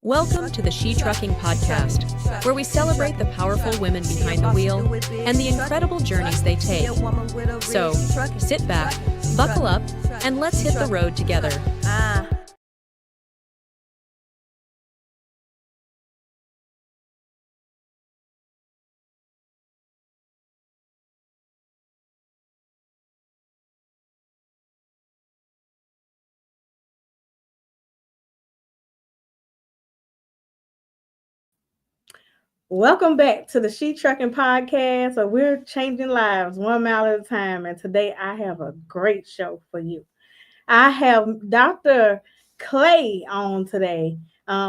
Welcome to the She Trucking Podcast, where we celebrate the powerful women behind the wheel and the incredible journeys they take. So, sit back, buckle up, and let's hit the road together. Welcome back to the She Trucking Podcast. So we're changing lives 1 mile at a time. And today I have a great show for you. I have Dr. Clay on today.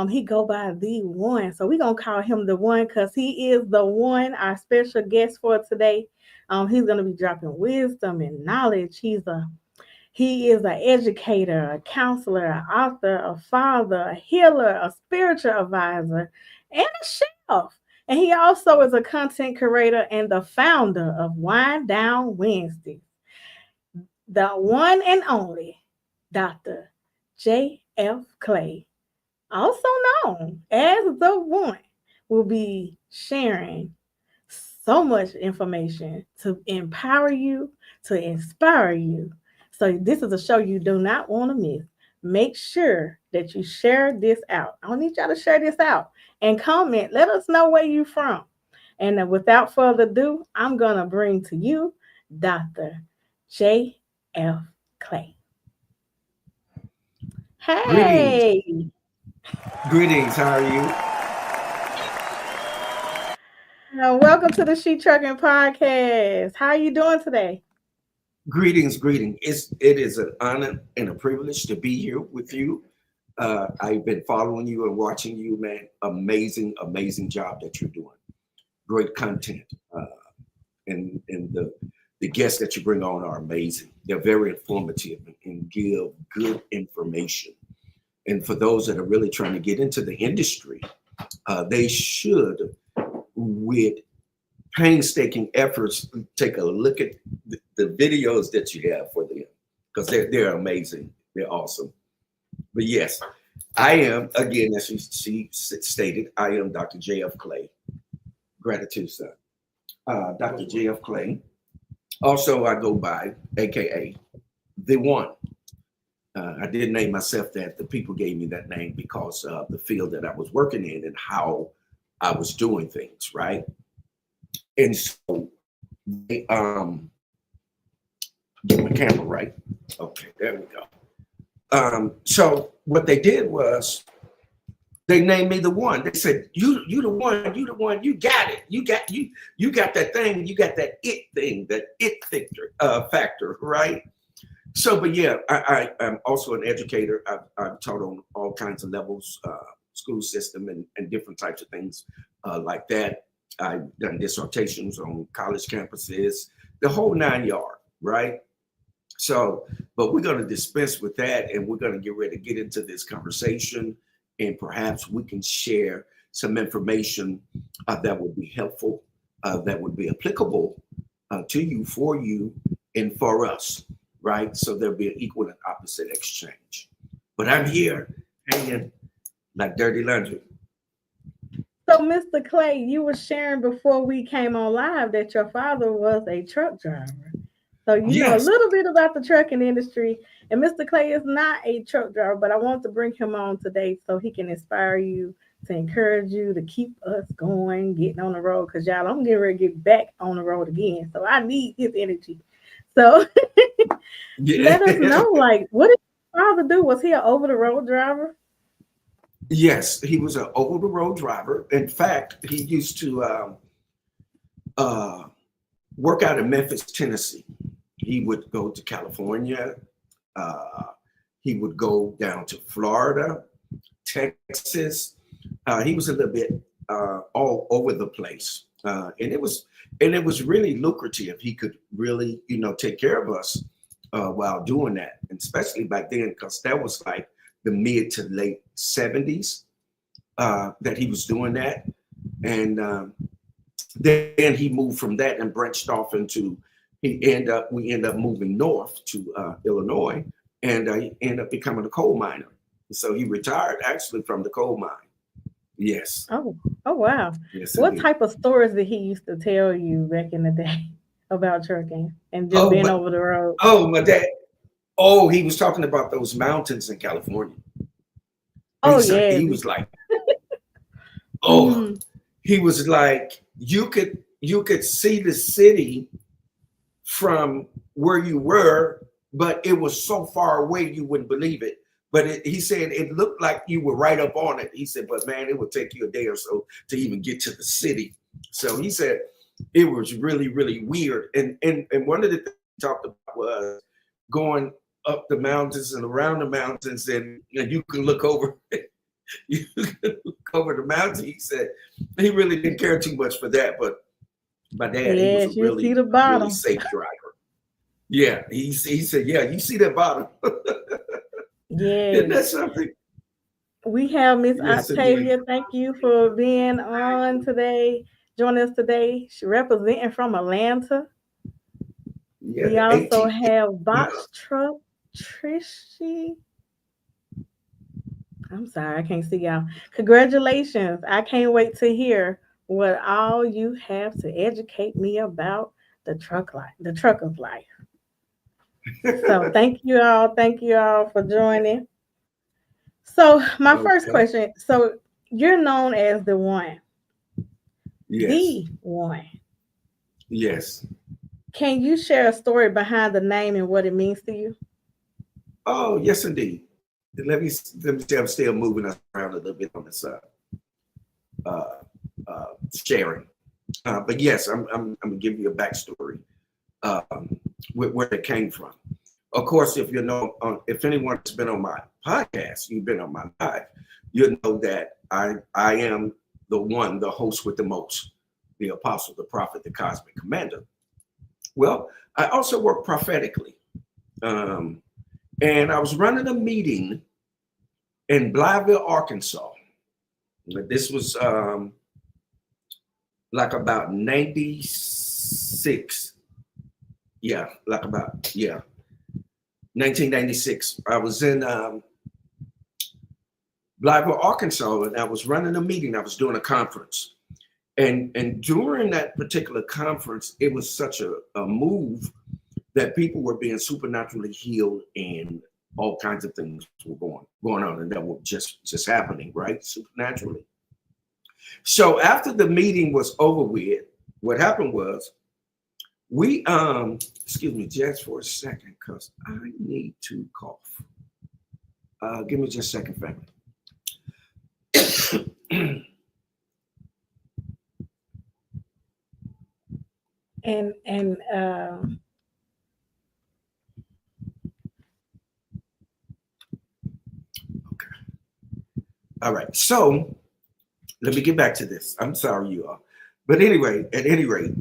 He go by the one. So we're going to call him the one because he is the one, our special guest for today. He's going to be dropping wisdom and knowledge. He is an educator, a counselor, an author, a father, a healer, a spiritual advisor, and a chef. And he also is a content curator and the founder of Wind Down Wednesday. The one and only Dr. J.F. Clay, also known as the one, will be sharing so much information to empower you, to inspire you. So this is a show you do not want to miss. Make sure that you share this out. I need y'all to share this out and comment. Let us know where you're from. And without further ado, I'm going to bring to you Dr. J.F. Clay. Hey. Greetings. How are you? Welcome to the She Trucking Podcast. How are you doing today? Greetings. It is an honor and a privilege to be here with you. I've been following you and watching you, man. Amazing job that you're doing. Great content. And the guests that you bring on are amazing. They're very informative and give good information. And for those that are really trying to get into the industry, they should, with painstaking efforts, take a look at the videos that you have for them, because they're amazing. They're awesome. But yes, I am, again, as she stated, I am Dr. J.F. Clay. Gratitude, sir. Dr. J.F. Clay. Also, I go by, AKA, the one. I did name myself that. The people gave me that name because of the field that I was working in and how I was doing things, right? And so, get my camera right. Okay, there we go. So what they did was they named me the one. They said, you the one, you got it. You got that thing, you got that it thing, that it factor, right? So, but yeah, I'm also an educator. I've taught on all kinds of levels, school system and different types of things like that. I've done dissertations on college campuses, the whole 9 yards, right? So, but we're going to dispense with that, and we're going to get ready to get into this conversation, and perhaps we can share some information that would be helpful, that would be applicable to you, for you, and for us, right? So there'll be an equal and opposite exchange. But I'm here hanging like dirty laundry. So, Mr. Clay, you were sharing before we came on live that your father was a truck driver. So you know a little bit about the trucking industry. And Mr. Clay is not a truck driver, but I want to bring him on today so he can inspire you, to encourage you to keep us going, getting on the road. Because y'all, I'm getting ready to get back on the road again. So I need his energy. So let us know, like, what did your father do? Was he an over-the-road driver? Yes, he was an over-the-road driver. In fact, he used to work out in Memphis, Tennessee. He would go to California. He would go down to Florida, Texas. He was a little bit all over the place, and it was really lucrative. He could really, take care of us while doing that, and especially back then, because that was like the mid to late 70s that he was doing that. And then he moved from that and branched off into, we end up moving north to Illinois, and he ended up becoming a coal miner. So he retired actually from the coal mine. Yes. Oh, oh wow. Yes, What indeed. type of stories did he used to tell you back in the day about trucking and just Oh, being but over the road? my dad. Oh, he was talking about those mountains in California. Oh yes. He was like, oh, Hmm. he was like, you could see the city from where you were, but it was so far away you wouldn't believe it. But he said it looked like you were right up on it. He said, but man, it would take you a day or so to even get to the city. So he said it was really, really weird. And one of the things he talked about was going up the mountains and around the mountains, and you can look over. You can look over the mountain. He said he really didn't care too much for that, but my dad, he was a Yes, you see really, the really bottom. safe driver. Yeah, he said, yeah, you see that bottom. Isn't that Yes. something? We have Miss Yes, indeed. Octavia. Thank you for being on today, joining us today. She representing from Atlanta. Yeah, We the also 18. have Yeah. Box Truck Trishy. I'm sorry, I can't see y'all. Congratulations. I can't wait to hear what all you have to educate me about the truck life, the trucker's life. So thank you all. Thank you all for joining. So my first Okay. question. So you're known as the one, Yes. the one. Yes. Can you share a story behind the name and what it means to you? Oh, yes, indeed. Let me say I'm still moving us around a little bit on this uh, sharing. But yes, I'm gonna give you a backstory where it came from. Of course, if you know, if anyone's been on my podcast, you've been on my live, you know that I am the one, the host with the most, the apostle, the prophet, the cosmic commander. Well, I also work prophetically, um, and I was running a meeting in Blytheville, Arkansas. This was like about 96. Yeah, like about, yeah, 1996. I was in Blytheville, Arkansas, and I was running a meeting. I was doing a conference. And during that particular conference, it was such a move that people were being supernaturally healed, and all kinds of things were going on, and that were just happening, right? Supernaturally. So after the meeting was over with, what happened was we excuse me just for a second, because I need to cough. Give me just a second, family. And Okay. All right. So let me get back to this. I'm sorry, you all. But anyway, at any rate,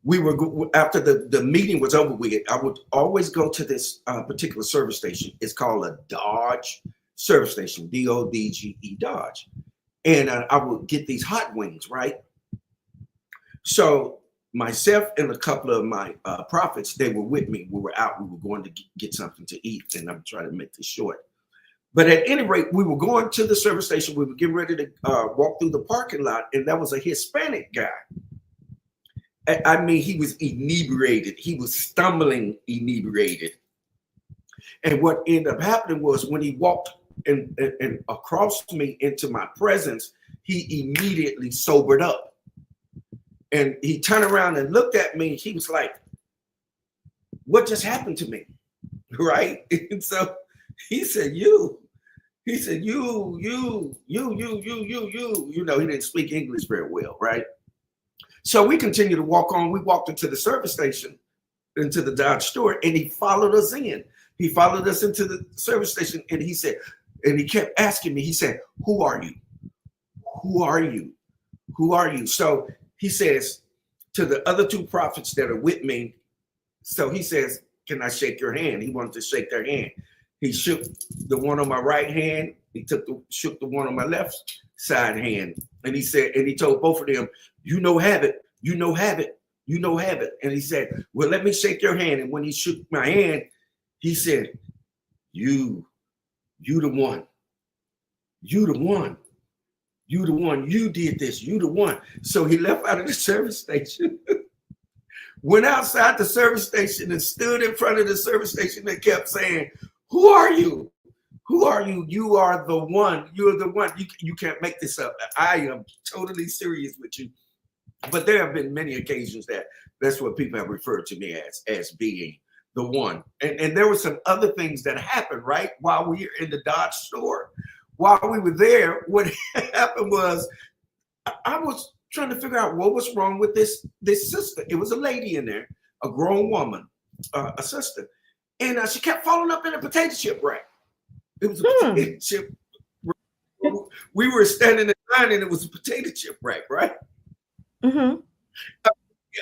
we were after the meeting was over with. I would always go to this particular service station. It's called a Dodge service station, DODGE Dodge, and I would get these hot wings, right? So myself and a couple of my prophets, they were with me. We were out. We were going to get something to eat, and I'm trying to make this short. But at any rate, we were going to the service station. We were getting ready to walk through the parking lot, and that was a Hispanic guy. I mean, he was inebriated. He was stumbling inebriated. And what ended up happening was when he walked and across me into my presence, he immediately sobered up. And he turned around and looked at me. He was like, what just happened to me? Right? And so he said, you. He said, you. You know, he didn't speak English very well, right? So we continued to walk on. We walked into the service station, into the Dodge store, and he followed us in. He followed us into the service station, and he said, and he kept asking me, he said, who are you? Who are you? Who are you? So he says to the other two prophets that are with me, so he says, can I shake your hand? He wanted to shake their hand. He shook the one on my right hand. He shook the one on my left side hand. And he said, and he told both of them, you know, have it, you know, have it, you know, have it. And he said, well, let me shake your hand. And when he shook my hand, he said, you the one, you the one. You the one, you did this, you the one. So he left out of the service station, went outside the service station and stood in front of the service station and kept saying, who are you? Who are you? You are the one. You're the one. You can't make this up. I am totally serious with you. But there have been many occasions that's what people have referred to me as being the one. And there were some other things that happened, right? While we were in the Dodge store, while we were there, what happened was I was trying to figure out what was wrong with this sister. It was a lady in there, a grown woman, a sister. And she kept falling up in a potato chip rack. It was a potato chip. We were standing in line and it was a potato chip rack, right? Mm-hmm.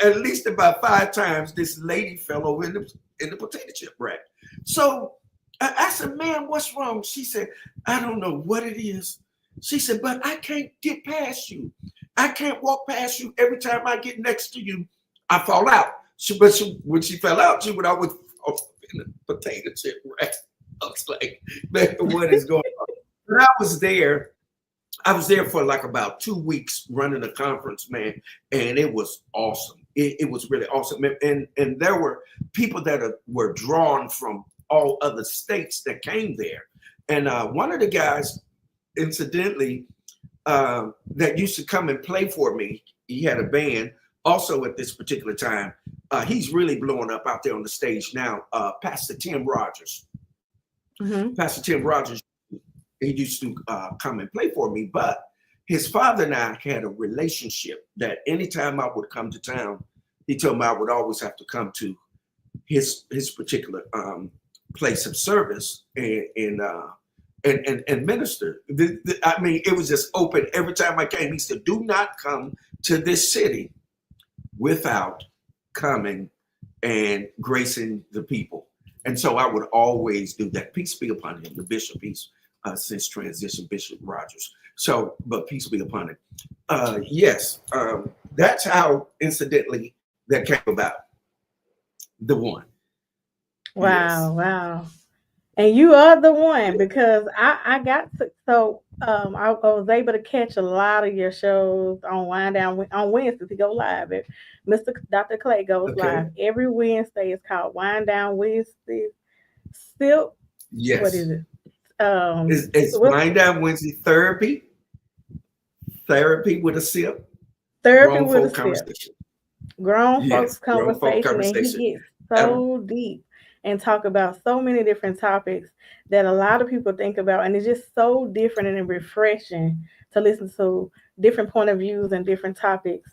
At least about 5 times, this lady fell over in the potato chip rack. So I said, "Man, what's wrong?" She said, "I don't know what it is." She said, "But I can't get past you. I can't walk past you. Every time I get next to you, I fall out." When she fell out, she would always fall in the potato chip rack. I was like, "Man, what is going on?" But I was there for like about 2 weeks running a conference, man, and it was awesome. It was really awesome. And there were people that were drawn from all other states that came there. And one of the guys, incidentally, that used to come and play for me, he had a band also at this particular time. He's really blowing up out there on the stage now, Pastor Tim Rogers. Mm-hmm. Pastor Tim Rogers, he used to come and play for me, but his father and I had a relationship that anytime I would come to town, he told me I would always have to come to his particular place of service and minister. I mean, it was just open every time I came. He said, "Do not come to this city without coming and gracing the people." And so I would always do that. Peace be upon him, the bishop. He's since transition, Bishop Rogers. So, but peace be upon him. Yes, that's how, incidentally, that came about. The one. Wow, Yes. wow. And you are the one, because I got to, so I was able to catch a lot of your shows on Wind Down on Wednesdays. He go live. Dr. Clay goes live every Wednesday. It's called Wind Down Wednesday. Still, Yes. What is it? It's Wind Down Wednesday therapy with a sip. Therapy with a conversation. Grown folks conversation, and he gets so deep and talk about so many different topics that a lot of people think about, and it's just so different and refreshing to listen to different point of views and different topics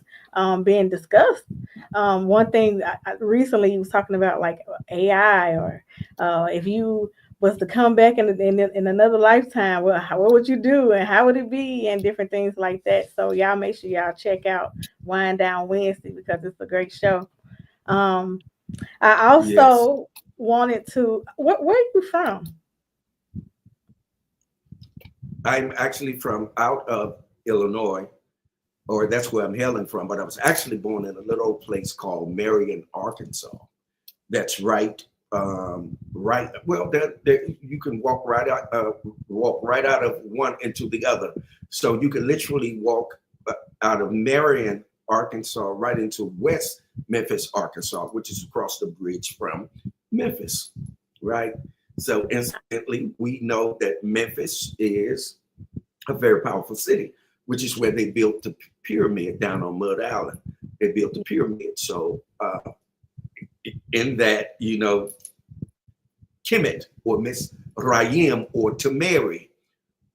being discussed. One thing I recently he was talking about, like AI, or if you was to come back in another lifetime, well, what would you do and how would it be, and different things like that. So y'all make sure y'all check out Wind Down Wednesday, because it's a great show. I also wanted to, where are you from? I'm actually from out of Illinois, or that's where I'm hailing from, but I was actually born in a little place called Marion, Arkansas. That's right. Well, there, you can walk right out of one into the other. So you can literally walk out of Marion, Arkansas, right into West Memphis, Arkansas, which is across the bridge from Memphis, right? So instantly, we know that Memphis is a very powerful city, which is where they built the pyramid down on Mud Island. They built the pyramid. So in that, you know, Kemet or Miss Rayim or Tamari,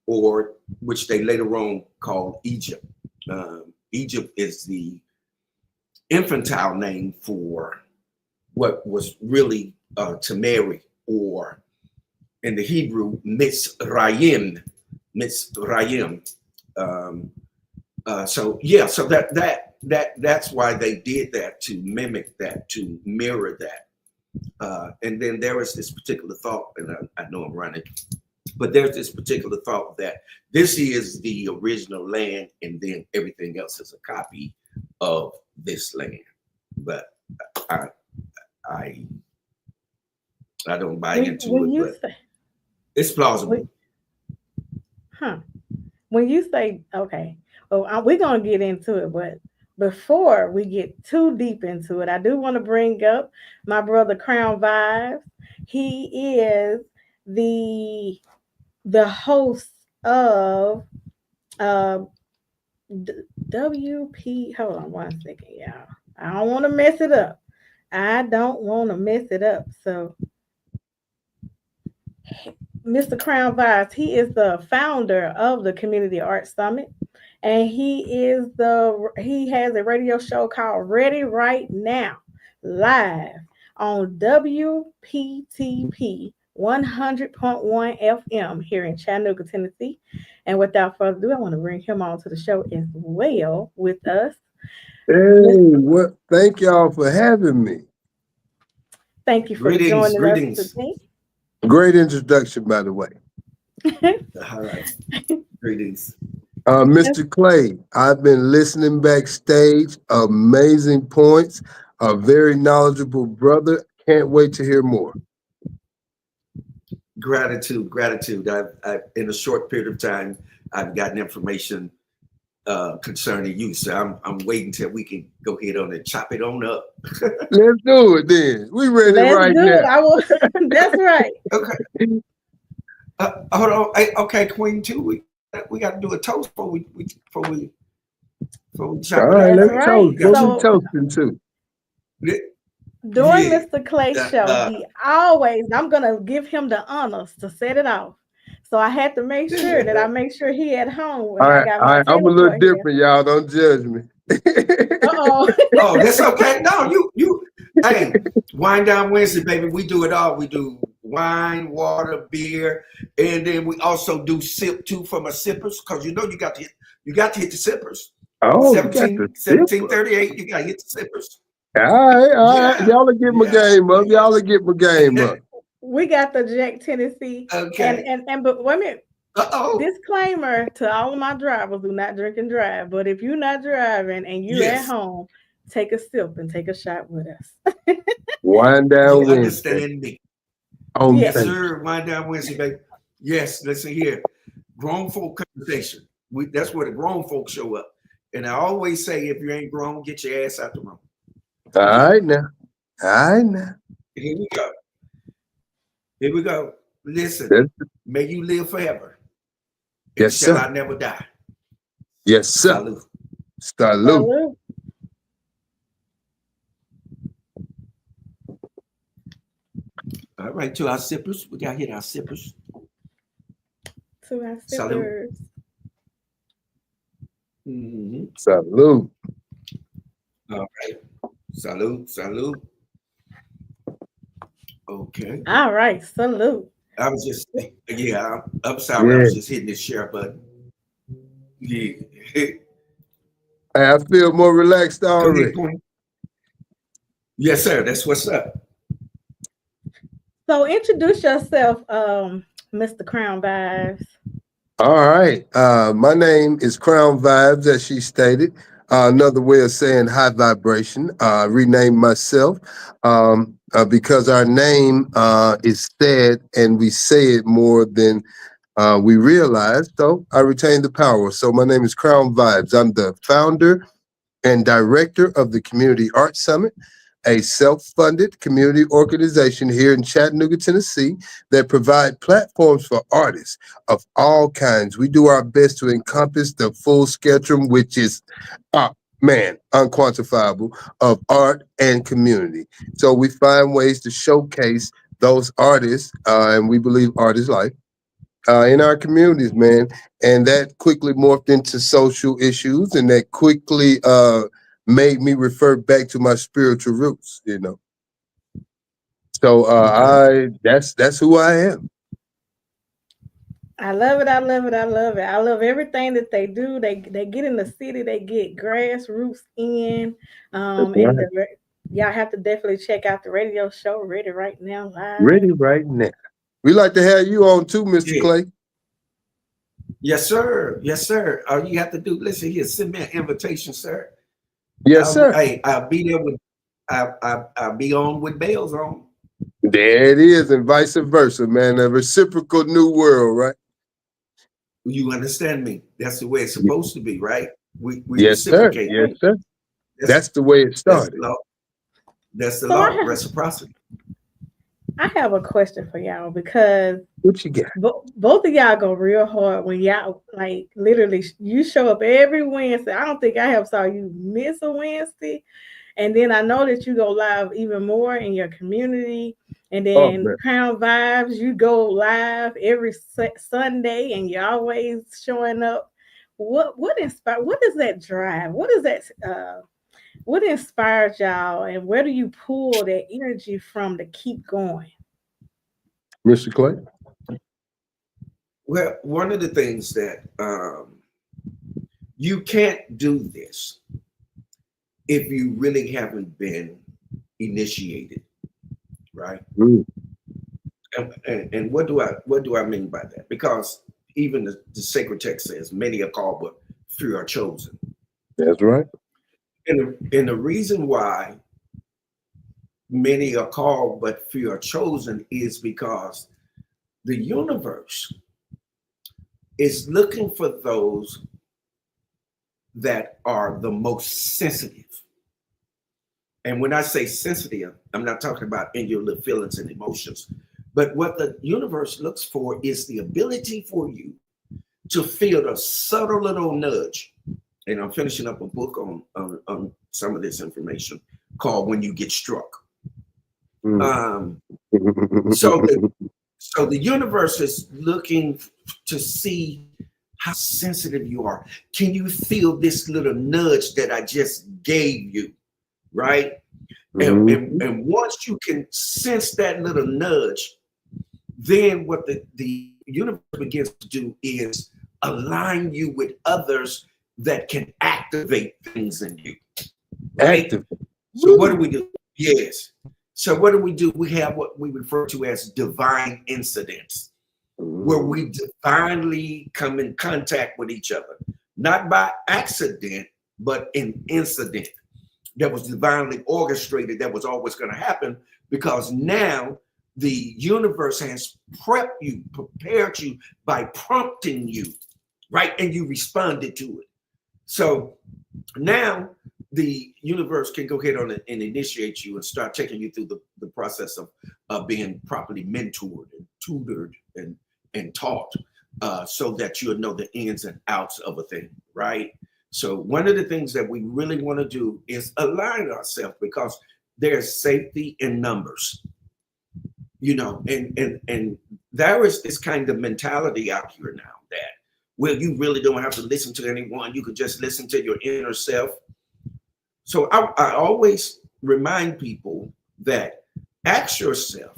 or which they later on called Egypt. Egypt is the infantile name for what was really Tamari, or in the Hebrew, Miss Rayim. So that's why they did that, to mimic that, to mirror that. And then there is this particular thought, and I know I'm running, but there's this particular thought that this is the original land, and then everything else is a copy of this land. But I don't buy into it, but it's plausible. when you say okay, well, we're gonna get into it, but before we get too deep into it, I do want to bring up my brother Crown Vibes. He is the host of uh WP. Hold on one second, y'all. I don't want to mess it up. I don't want to mess it up. So Mr. Crown Vibes, he is the founder of the Community Arts Summit, and he has a radio show called Ready Right Now, live on WPTP 100.1 FM here in Chattanooga, Tennessee. And without further ado, I want to bring him on to the show as well with us. Hey, what? Thank y'all for having me. Thank you for Greetings, joining us greetings. today. Great introduction, by the way. All right. Greetings. Mr. Clay, I've been listening backstage. Amazing points. A very knowledgeable brother. Can't wait to hear more. Gratitude, gratitude. I've in a short period of time, I've gotten information concerning you. So I'm waiting till we can go ahead on and chop it on up. Let's do it then. We ready Let's right do it. now. I will. That's right. Okay. Hold on. Hey, okay, Queen too. We got to do a toast before we All chop it right, up. That's let's right. toast. What we So toasting to? during Yeah. Mr. Clay's show, he always, I'm going to give him the honors to set it off. So I had to make sure that I make sure he at home when All I right, got all my right. I'm a table little for him. different, y'all. Don't judge me. Uh-oh. Oh, that's okay. No, you. Hey, Wine Down Wednesday, baby. We do it all. We do wine, water, beer, and then we also do sip too from our sippers because you know you got to hit the sippers. Oh, you got the sipper. 1738. You got to hit the sippers. All right, all right. Yeah, Y'all will get my yeah. game up. Y'all will get my game up. We got the Jack Tennessee. Okay. And but wait a minute. Uh-oh. Disclaimer to all of my drivers: do not drink and drive. But if you're not driving and you're at Yes, home, take a sip and take a shot with us. Wind down you Wednesday. understand me. On Yeah. Yes, tape. sir. Wine Down Wednesday, baby. Yes, listen here. Grown folk conversation. That's where the grown folks show up. And I always say, if you ain't grown, get your ass out the room. All right now. All right now. Here we go. Here we go. Listen, Yes, may you live forever. yes, Shall sir. I never die? Yes, sir. Salute. Salute. Salute. All right, to our sippers. We got to hit our sippers. To our Salute. sippers. Mm-hmm. Salute. All right. Salute. Salute. Okay. All right. Salute. I was just, I'm sorry. I Yeah. was just hitting the share button. Yeah. Hey, I feel more relaxed Go ahead, already. Queen. Yes, sir. That's what's up. So introduce yourself, Mr. Crown Vibes. All right. My name is Crown Vibes, as she stated. Another way of saying high vibration. Renamed myself because our name is said and we say it more than we realize. So I retain the power. So my name is Crown Vibes. I'm the founder and director of the Community Arts Summit, a self-funded community organization here in Chattanooga, Tennessee, that provide platforms for artists of all kinds. We do our best to encompass the full spectrum, which is, unquantifiable, of art and community. So we find ways to showcase those artists, and we believe art is life, in our communities, man. And that quickly morphed into social issues, and that quickly made me refer back to my spiritual roots, you know. So that's who I am. I love it. I love it. I love it. I love everything that they do. They get in the city. They get grassroots in. And y'all have to definitely check out the radio show Ready Right Now live. Ready right now. We like to have you on too, Mr. Yeah. Clay. Yes, sir. Yes, sir. All you have to do, listen here, send me an invitation, sir. Yes, sir. I'll be there with, I'll be on with bells on. There it is, and vice versa, man. A reciprocal new world, right? You understand me? That's the way it's supposed to be, right? We Yes, sir. reciprocate. Yes, sir. That's That's the way it that's the started. law. That's the So law. Reciprocity. I have a question for y'all because What you got? both of y'all go real hard when y'all like literally you show up every Wednesday. I don't think I have saw you miss a Wednesday. And then I know that you go live even more in your community. And Oh, then man. Crown Vibes, you go live every Sunday, and you're always showing up. What inspire? What is that drive? What is that? What inspires y'all, and where do you pull that energy from to keep going? Mr. Clay? Well, one of the things that you can't do this if you really haven't been initiated, right? Mm, And what do I mean by that? Because even the sacred text says, "Many are called, but few are chosen." that's right. And the reason why many are called, but few are chosen is because the universe is looking for those that are the most sensitive. And when I say sensitive, I'm not talking about in your little feelings and emotions, but what the universe looks for is the ability for you to feel the subtle little nudge. And I'm finishing up a book on some of this information called "When You Get Struck." Mm. Um, so the universe is looking to see how sensitive you are. Can you feel this little nudge that I just gave you? Right? And, Mhm. and, and once you can sense that little nudge, then what the universe begins to do is align you with others that can activate things in you. Right? Active. So what do we do? Yes. So what do? We have what we refer to as divine incidents, where we divinely come in contact with each other, not by accident, but an incident that was divinely orchestrated, that was always going to happen, because now the universe has prepared you by prompting you, right? And you responded to it. So now the universe can go ahead on and initiate you and start taking you through the process of being properly mentored and tutored and taught, so that you'll know the ins and outs of a thing, right? So one of the things that we really want to do is align ourselves, because there's safety in numbers, and there is this kind of mentality out here now that, well, you really don't have to listen to anyone. You could just listen to your inner self. So I always remind people that, ask yourself,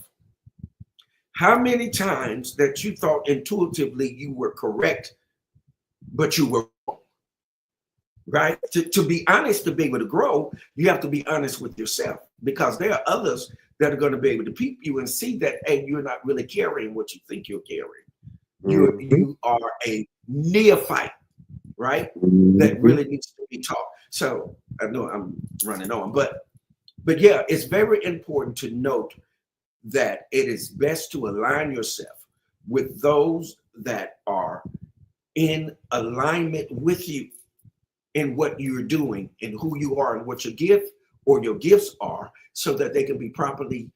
how many times that you thought intuitively you were correct, but you were wrong, right? To be honest, to be able to grow, you have to be honest with yourself, because there are others that are going to be able to peep you and see that, hey, you're not really carrying what you think you're carrying. You are a neophyte, right? That really needs to be taught. So I know I'm running on, but yeah, it's very important to note that it is best to align yourself with those that are in alignment with you in what you're doing and who you are and what your gift or your gifts are, so that they can be properly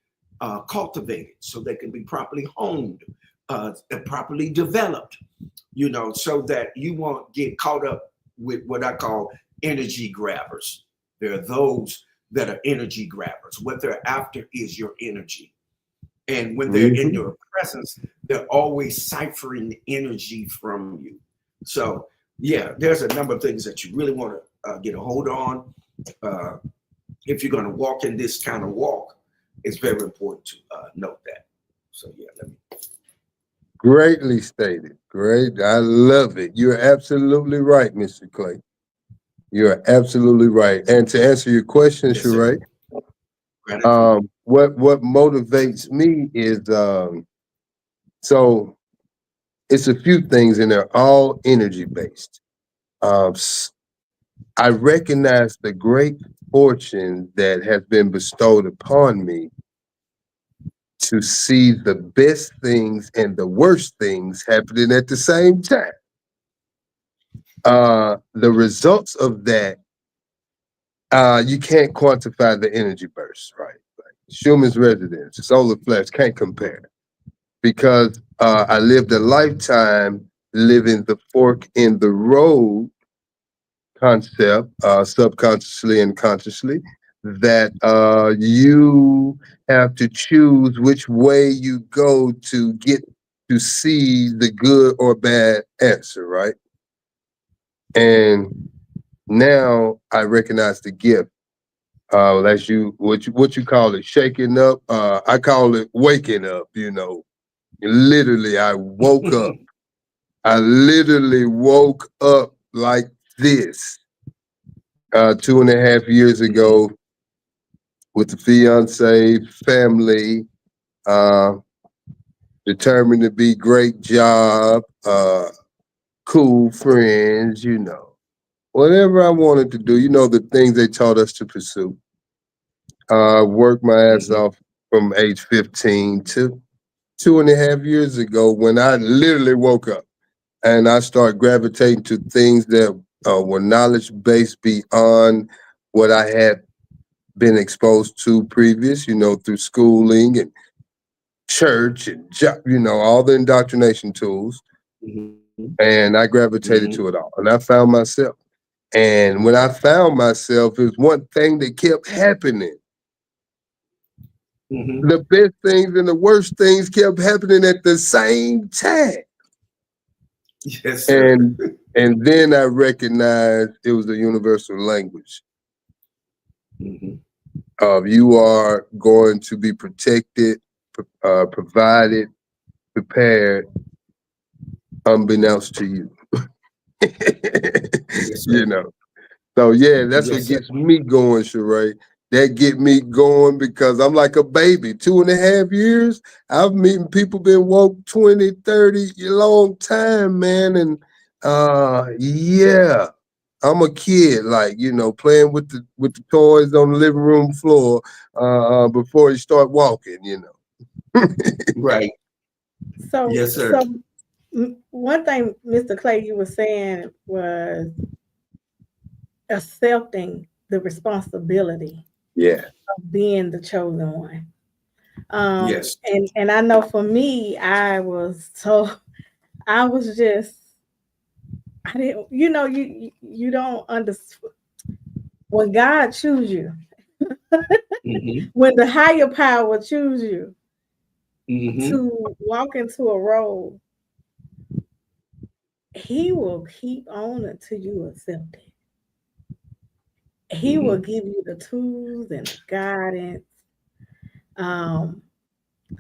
cultivated, so they can be properly honed, and properly developed, so that you won't get caught up with what I call energy grabbers. There are those that are energy grabbers. What they're after is your energy. And when they're in your presence, they're always ciphering the energy from you. So, yeah, there's a number of things that you really want to get a hold on. If you're going to walk in this kind of walk, it's very important to note that. So, yeah, let me. Greatly stated. Great. I love it. You're absolutely right, Mr. Clay. You're absolutely right. And to answer your question, Yes, sir. Sharae, Gratitude. what motivates me is so it's a few things, and they're all energy based. I recognize the great fortune that has been bestowed upon me to see the best things and the worst things happening at the same time. The results of that, you can't quantify the energy burst, right? Like Schumann's resonance, solar flares can't compare because I lived a lifetime living the fork in the road concept, subconsciously and consciously, that you have to choose which way you go to get to see the good or bad answer, right? And now I recognize the gift. As what you call it, shaking up. I call it waking up. Literally, I woke up. I literally woke up like this 2.5 years ago with the fiance, family, uh, determined to be great job, cool friends. Whatever I wanted to do. The things they taught us to pursue. Worked my ass Mhm. off from age 15 to 2.5 years ago when I literally woke up and I started gravitating to things that were knowledge based beyond what I had been exposed to previous, through schooling and church and all the indoctrination tools. Mhm. And I gravitated Mhm. to it all. And I found myself. And when I found myself, it was one thing that kept happening. Mhm. The best things and the worst things kept happening at the same time. Yes, sir. And then I recognized it was a universal language Mhm. of you are going to be protected, provided, prepared, unbeknownst to you. Yes, you sir. know. So yeah, that's what Yes, sir. gets me going, Sharae. That get me going because I'm like a baby. 2.5 years. I've meeting people been woke 20, 30, a long time, man. And yeah. I'm a kid, like, playing with the toys on the living room floor before you start walking. Right. So, Yes, sir. so one thing, Mr. Clay, you were saying was accepting the responsibility Yeah. of being the chosen one. Yes. And I know for me, I was just I didn't, you don't understand when God choose you, Mhm. when the higher power choose you Mhm. to walk into a role, He will keep on until you accept it. He will Mhm. give you the tools and the guidance um,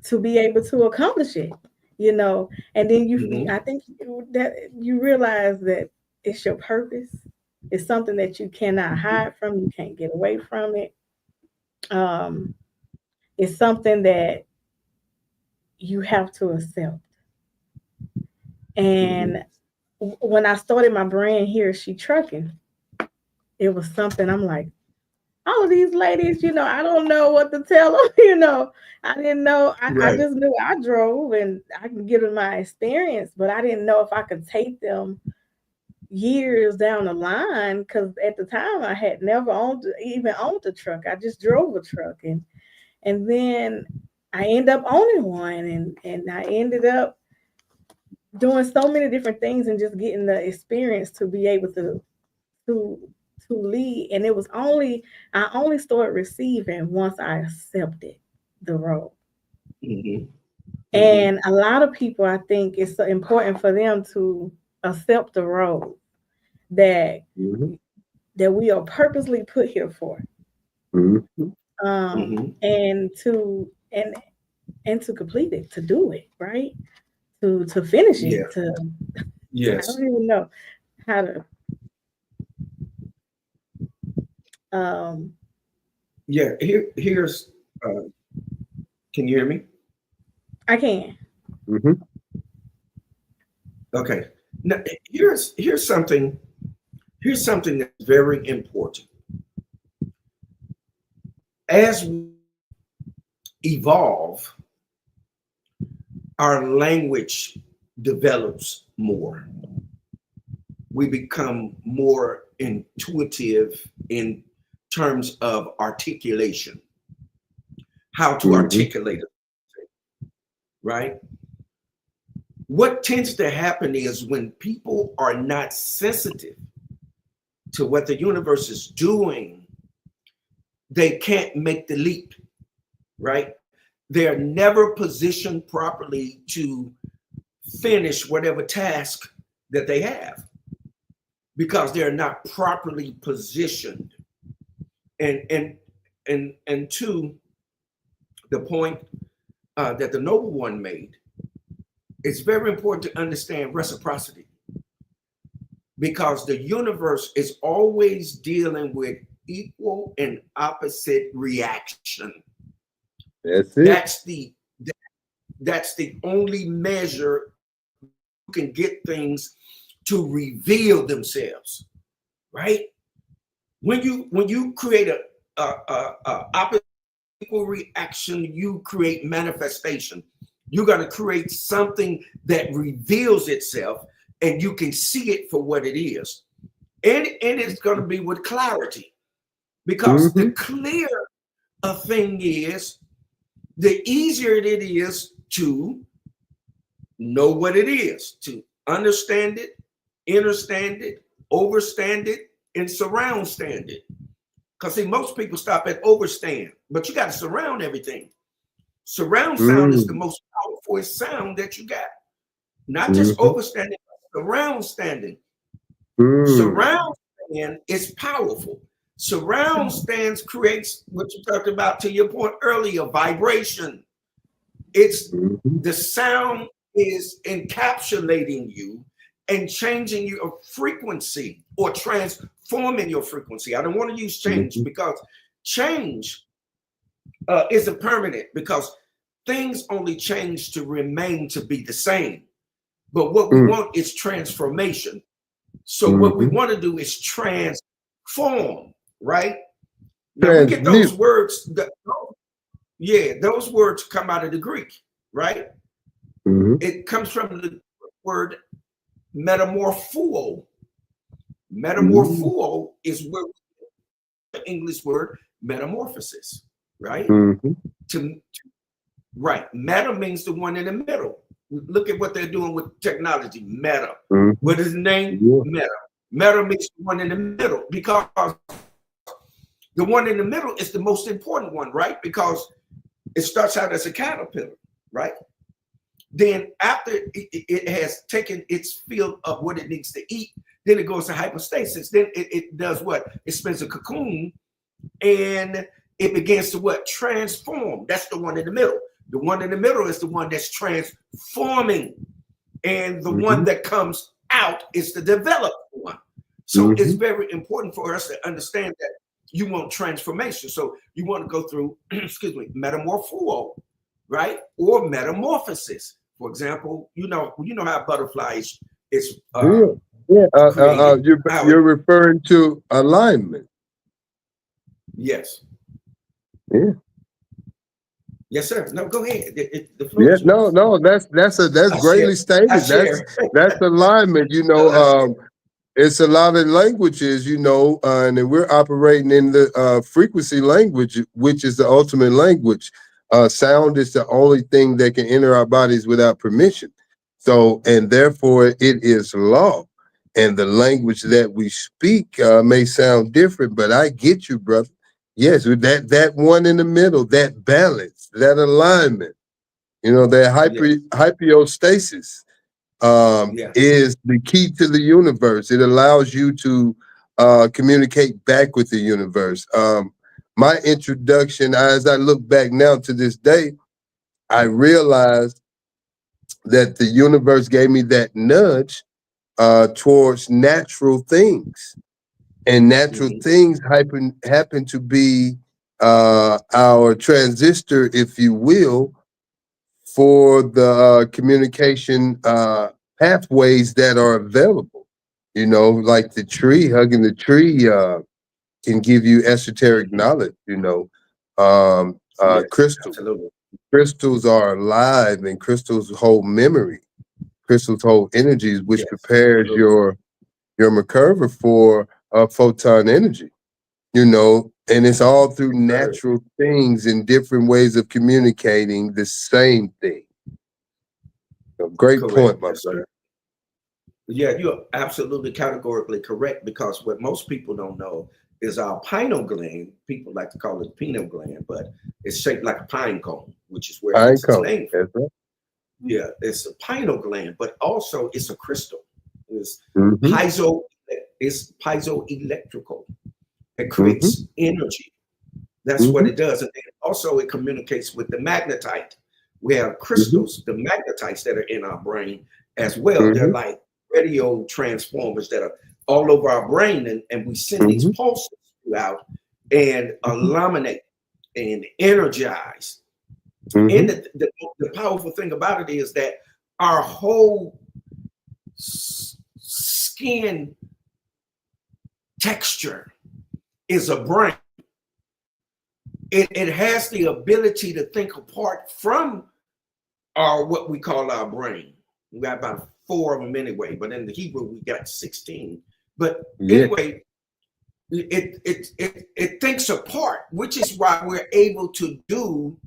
to be able to accomplish it. And then Mhm. I think that you realize that it's your purpose. It's something that you cannot hide from. You can't get away from it. Um, it's something that you have to accept. Mhm. And when I started my brand here, She Trucking, it was something I'm like, all of these ladies, I don't know what to tell them. I didn't know. I Right. just knew I drove and I can give them my experience, but I didn't know if I could take them years down the line because at the time I had never even owned a truck. I just drove a truck, and then I ended up owning one, and I ended up doing so many different things and just getting the experience to be able to to lead. And I only started receiving once I accepted the role. Mhm. Mhm. And a lot of people, I think it's so important for them to accept the role that Mhm. that we are purposely put here for. Mhm. Mhm. And to complete it, to do it, right? To finish Yeah. it, to I Yes. don't even know how to um Yeah. Here's. Uh, can you hear me? I can. Mhm. Okay. Now here's something. Here's something that's very important. As we evolve, our language develops more. we become more intuitive in terms of articulation, how to articulate it, right? What tends to happen is when people are not sensitive to what the universe is doing, they can't make the leap, right? They're never positioned properly to finish whatever task that they have because they're not properly positioned. And to the point that the noble one made, it's very important to understand reciprocity because the universe is always dealing with equal and opposite reaction. That's it. That's the only measure you can get things to reveal themselves, right? When you create a opposite equal reaction, you create manifestation. You're going to create something that reveals itself and you can see it for what it is. And it's going to be with clarity because the clearer a thing is, the easier it is to know what it is, to understand it, understand it, overstand it, and surround stand it. Because see, most people stop at overstand, but you got to surround everything. Surround sound is the most powerful sound that you got. Not just overstanding, but surround standing. Surround stand is powerful. Surround stands creates what you talked about to your point earlier, vibration. It's the sound is encapsulating you and changing your frequency or transforming your frequency. I don't want to use change because change isn't permanent because things only change to remain to be the same. But what we want is transformation. So what we want to do is transform, right? Now we get those words. Those words come out of the Greek, right? It comes from the word metamorpho. Metamorpho is where the English word metamorphosis, right? Right. Meta means the one in the middle. Look at what they're doing with technology. Meta. What is the name? Meta. Meta means the one in the middle because the one in the middle is the most important one, right? Because it starts out as a caterpillar, right? Then after it has taken its fill of what it needs to eat, then it goes to hypostasis. Then it does what? It spins a cocoon and it begins to what? Transform. That's the one in the middle. The one in the middle is the one that's transforming. And the one that comes out is the developed one. So it's very important for us to understand that you want transformation. So you want to go through, excuse me, metamorpho, right? Or metamorphosis. For example, you know how butterflies is you're referring to alignment. Yes. Yeah. Yes, sir. No, go ahead. That's greatly stated. That's alignment. It's a lot of languages, and we're operating in the frequency language, which is the ultimate language. Sound is the only thing that can enter our bodies without permission. So, and therefore it is law. And the language that we speak may sound different, but I get you, brother. Yes, that one in the middle, that balance, that alignment, that hypostasis is the key to the universe. It allows you to communicate back with the universe. My introduction, as I look back now to this day, I realized that the universe gave me that nudge towards natural things. And natural things happen to be our transistor, if you will, for the communication pathways that are available. Like the tree, hugging the tree can give you esoteric knowledge. Crystals. Absolutely. Crystals are alive, and crystals hold memory. Crystals hold energies, which prepares your your Merkava for photon energy, and it's all through natural things and different ways of communicating the same thing. So great point, my brother. Yeah, you're absolutely categorically correct, because what most people don't know is our pineal gland. People like to call it pineal gland, but it's shaped like a pine cone, which is where it gets its name from. Right. Yeah, it's a pineal gland, but also it's a crystal. It's Mm-hmm. it's piezoelectrical. It creates energy. That's what it does. And then also it communicates with the magnetite. We have crystals, the magnetites that are in our brain as well. They're like radio transformers that are all over our brain, and we send these pulses throughout and illuminate and energize. And the powerful thing about it is that our whole skin texture is a brain. It has the ability to think apart from what we call our brain. We got about 4 of them anyway, but in the Hebrew we got 16. But anyway, it thinks apart, which is why we're able to do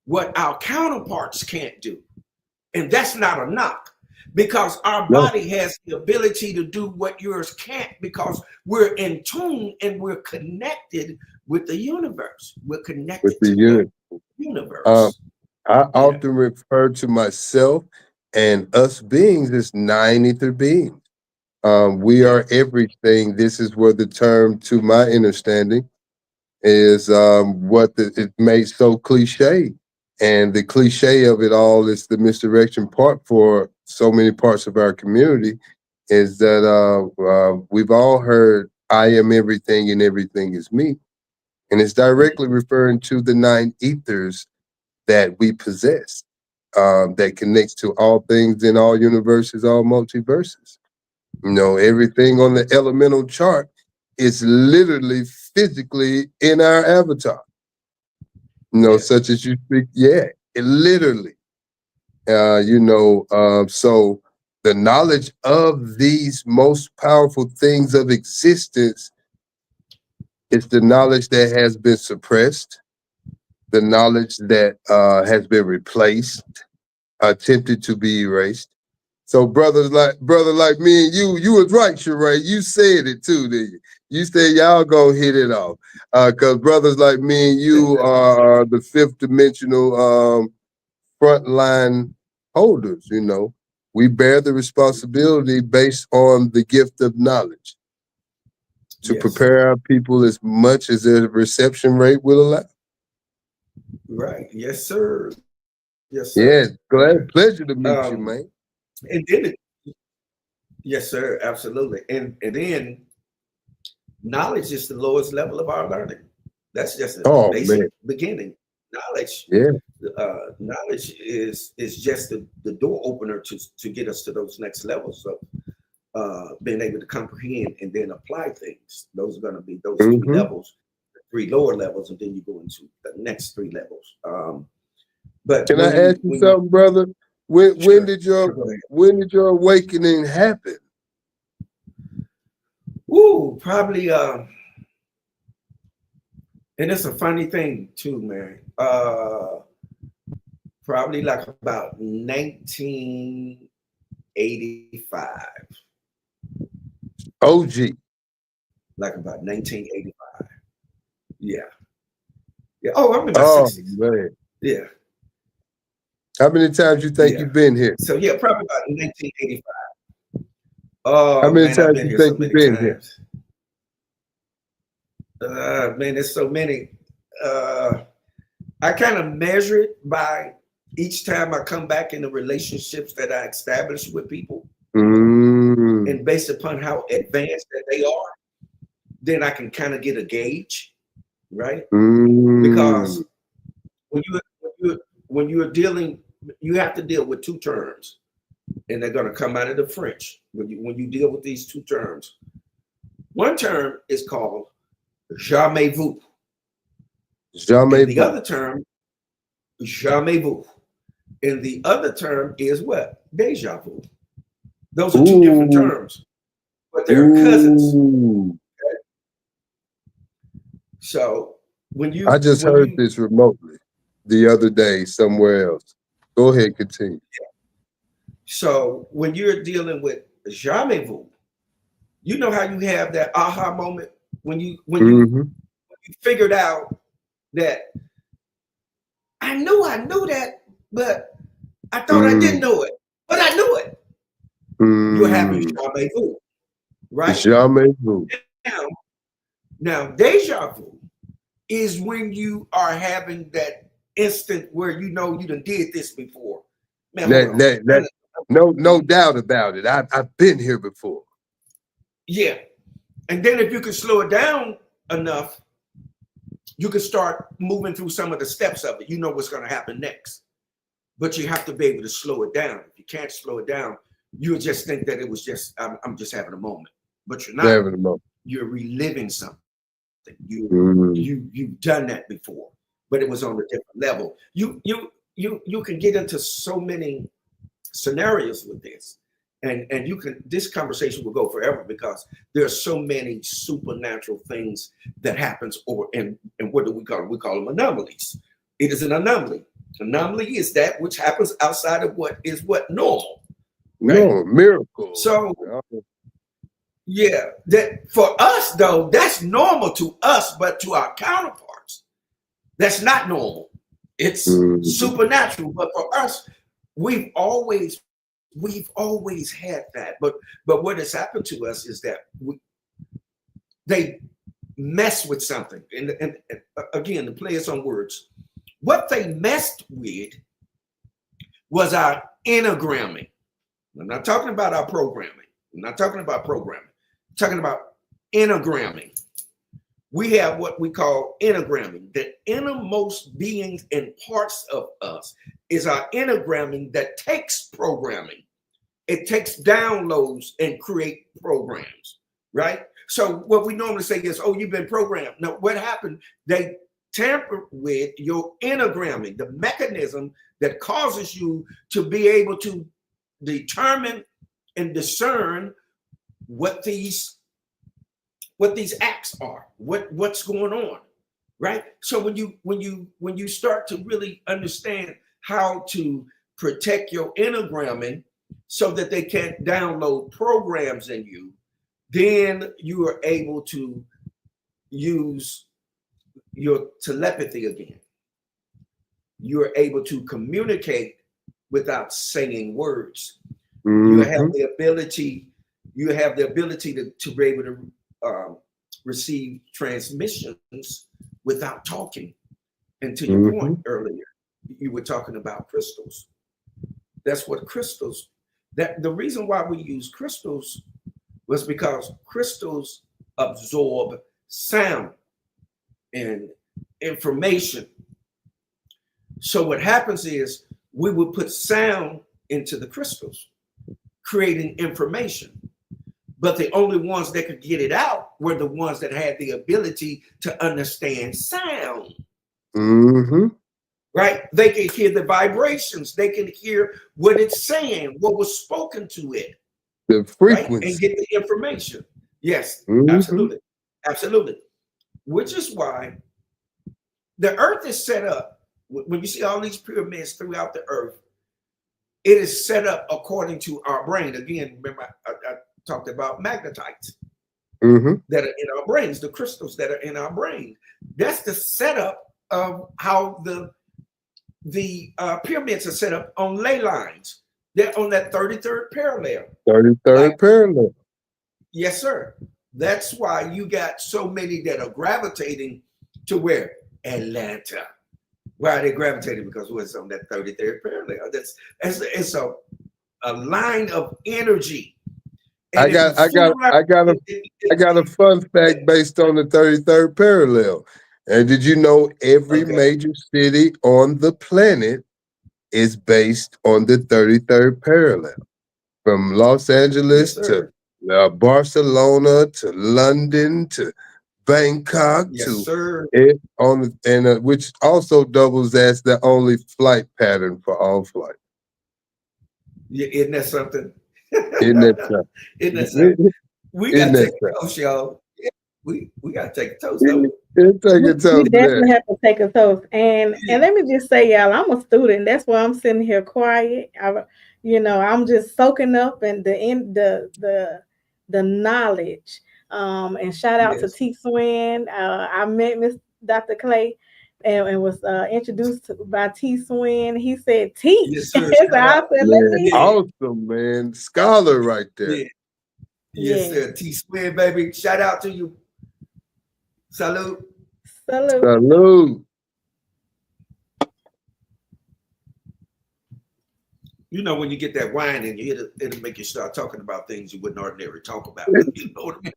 what our counterparts can't do. And that's not a knock, because our body has the ability to do what yours can't, because we're in tune and we're connected with the universe. We're connected with the universe. I often refer to myself and us beings as 9 ether beings. We are everything. This is where the term, to my understanding, is it made so cliche. And the cliche of it all is the misdirection part for so many parts of our community, is that we've all heard, I am everything and everything is me. And it's directly referring to the 9 ethers that we possess, that connects to all things in all universes, all multiverses. Everything on the elemental chart is literally physically in our avatar. Such as you speak. Yeah, it literally. So the knowledge of these most powerful things of existence is the knowledge that has been suppressed, the knowledge that has been replaced, attempted to be erased. So brother like me and you was right, Sharae. You said it too, didn't you? You said y'all gonna hit it off. Cause brothers like me and you are the 5th dimensional frontline holders, We bear the responsibility based on the gift of knowledge to prepare our people as much as their reception rate will allow. Right. Yes, sir. Yes, sir. Yeah, pleasure to meet you, man. And then yes, sir, absolutely. And then knowledge is the lowest level of our learning. That's just a basic beginning. Knowledge. Knowledge is just the door opener to get us to those next levels of being able to comprehend and then apply things. Those are going to be those 3 levels, 3 lower levels, and then you go into the next 3 levels. But can I ask you something, brother? When did your awakening happen? Ooh, probably and it's a funny thing too, man. Probably like about 1985. OG. Like about 1985. Yeah. Oh, I'm in my 60s. Man. Yeah. How many times you think you've been here? So yeah, probably about 1985. Oh, how many man, times I've been you here think so many you've been times. Man, there's so many. I kind of measure it by each time I come back in the relationships that I establish with people. And based upon how advanced that they are, then I can kind of get a gauge, right? Because when you're dealing, you have to deal with 2 terms, and they're going to come out of the French. When you deal with these 2 terms, one term is called jamais vu. And the other term, jamais vu. And the other term is what? Deja vu. Those are 2 different terms. but they're cousins. Ooh. So I just when heard you this remotely the other day somewhere else. Go ahead, continue. so when you're dealing with jamais vu, you know how you have that aha moment when Mm-hmm. you figured out that I knew that, but I thought I didn't Mm, know it, but I knew it. You're having mm. jamais vu, right? Jamais vu. Now, now deja vu is when you are having that instant where you know you done did this before. Man, hold on. No doubt about it. I've been here before. Yeah. And then if you can slow it down enough, you can start moving through some of the steps of it. You know what's going to happen next. But you have to be able to slow it down. If you can't slow it down, you'll just think that it was just, I'm just having a moment. But you're not. Having a moment. You're reliving something. Mm. You've done that before, but it was on a different level. You can get into so many scenarios with this. And you can, this conversation will go forever because there are so many supernatural things that happens, and what do we call them? We call them anomalies. It is an anomaly. Anomaly is that which happens outside of what normal. Right? No, miracle. So yeah, that for us though, that's normal to us, but to our counterparts, that's not normal. It's supernatural. But for us, we've always had that. But what has happened to us is that they mess with something. And again, the play is on words. What they messed with was our enneagramming. I'm not talking about our programming. I'm not talking about programming. I'm talking about enneagramming. We have what we call enneagramming. The innermost beings and parts of us is our enneagramming that takes programming. It takes downloads and create programs, right? So what we normally say is, oh, you've been programmed. Now, what happened? They tamper with your enneagramming, the mechanism that causes you to be able to determine and discern what these acts are, what's going on, right? So when you start to really understand how to protect your enneagramming so that they can't download programs in you, then you are able to use your telepathy again. You are able to communicate without saying words. You have the ability to be able to receive transmissions without talking. And to your point earlier, you were talking about crystals. That's what crystals, that the reason why we use crystals was because crystals absorb sound and information. So what happens is we would put sound into the crystals, creating information. But the only ones that could get it out were the ones that had the ability to understand sound. Right? They can hear the vibrations. They can hear what it's saying, what was spoken to it. The frequency. Right? And get the information. Yes, absolutely. Absolutely. Which is why the earth is set up. When you see all these pyramids throughout the earth, it is set up according to our brain. Again, remember I talked about magnetites that are in our brains, the crystals that are in our brain. That's the setup of how the pyramids are set up on ley lines. They're on that 33rd parallel. 33rd parallel. Yes, sir. That's why you got so many that are gravitating to where? Atlanta. Why are they gravitating? Because it's on that 33rd parallel. It's a line of energy. I got a fun fact based on the 33rd parallel. And did you know every major city on the planet is based on the 33rd parallel? From Los Angeles to Barcelona to London to Bangkok which also doubles as the only flight pattern for all flights. Yeah, isn't that something? Isn't that something? Isn't that something? We In gotta that take a toast, y'all. Yeah, we gotta take a toast. time. Though. It's like We, a we toast to definitely that. have to take a toast. And Yeah. let me just say, y'all, I'm a student. That's why I'm sitting here quiet. I'm just soaking up and the knowledge. And shout out to Yes. T Swin. I met Miss Dr. Clay and was introduced by T Swin. He said teach. Yes, So sir. Shout I out. said, let Man, me. Yeah. awesome, man. Scholar right there. Yeah. Yes, Yeah. sir. T Square, baby. Shout out to you. Salute. Salute. Salute. You know, when you get that wine and it'll make you start talking about things you wouldn't ordinarily talk about. You know what I mean?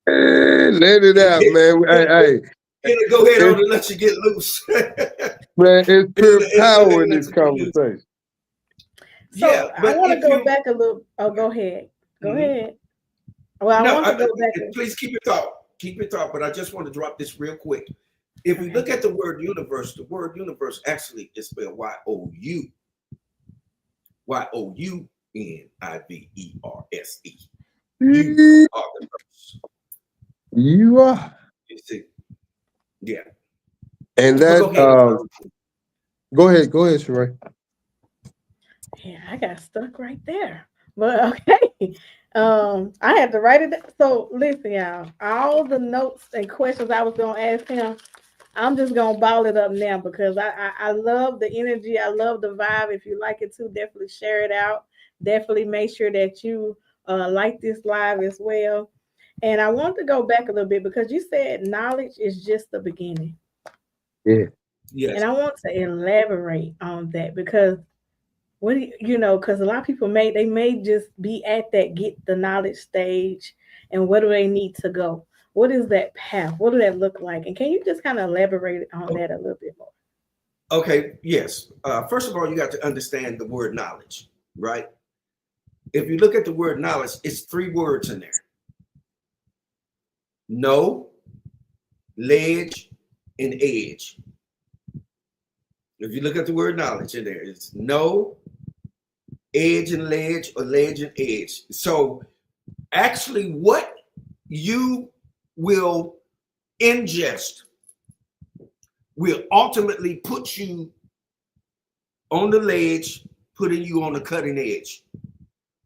Hey, let it out, man. Hey, It'll go ahead on it's, and let you get loose. man, it's pure It'll go ahead power in and let this you get loose. conversation. Yeah, So I but want to if go you back a little. Oh, go ahead. Go Mhm. ahead. Well, I no, want to go back. please keep your thought. Keep your thought. But I just want to drop this real quick. If you Okay. look at the word universe, the word universe actually is spelled Y-O-U. Y-O-U-N-I-V-E-R-S-E. You are the verse. You are. You see? Yeah. And But that, go ahead, Sharae. Yeah, I got stuck right there. But okay. I had to write it down. So listen, y'all. All the notes and questions I was gonna ask him, I'm just gonna ball it up now because I love the energy. I love the vibe. If you like it too, definitely share it out. Definitely make sure that you like this live as well. And I want to go back a little bit because you said knowledge is just the beginning. Yeah. Yes. And I want to elaborate on that because what do because a lot of people may just be at that get the knowledge stage, and where do they need to go? What is that path? What does that look like? And can you just kind of elaborate on that a little bit more? Okay. Yes. First of all, you got to understand the word knowledge, right? If you look at the word knowledge, it's 3 words in there: know, ledge, and edge. If you look at the word knowledge in there, it's know, edge, and ledge, or ledge and edge. So actually, what you will ingest will ultimately put you on the ledge, putting you on the cutting edge.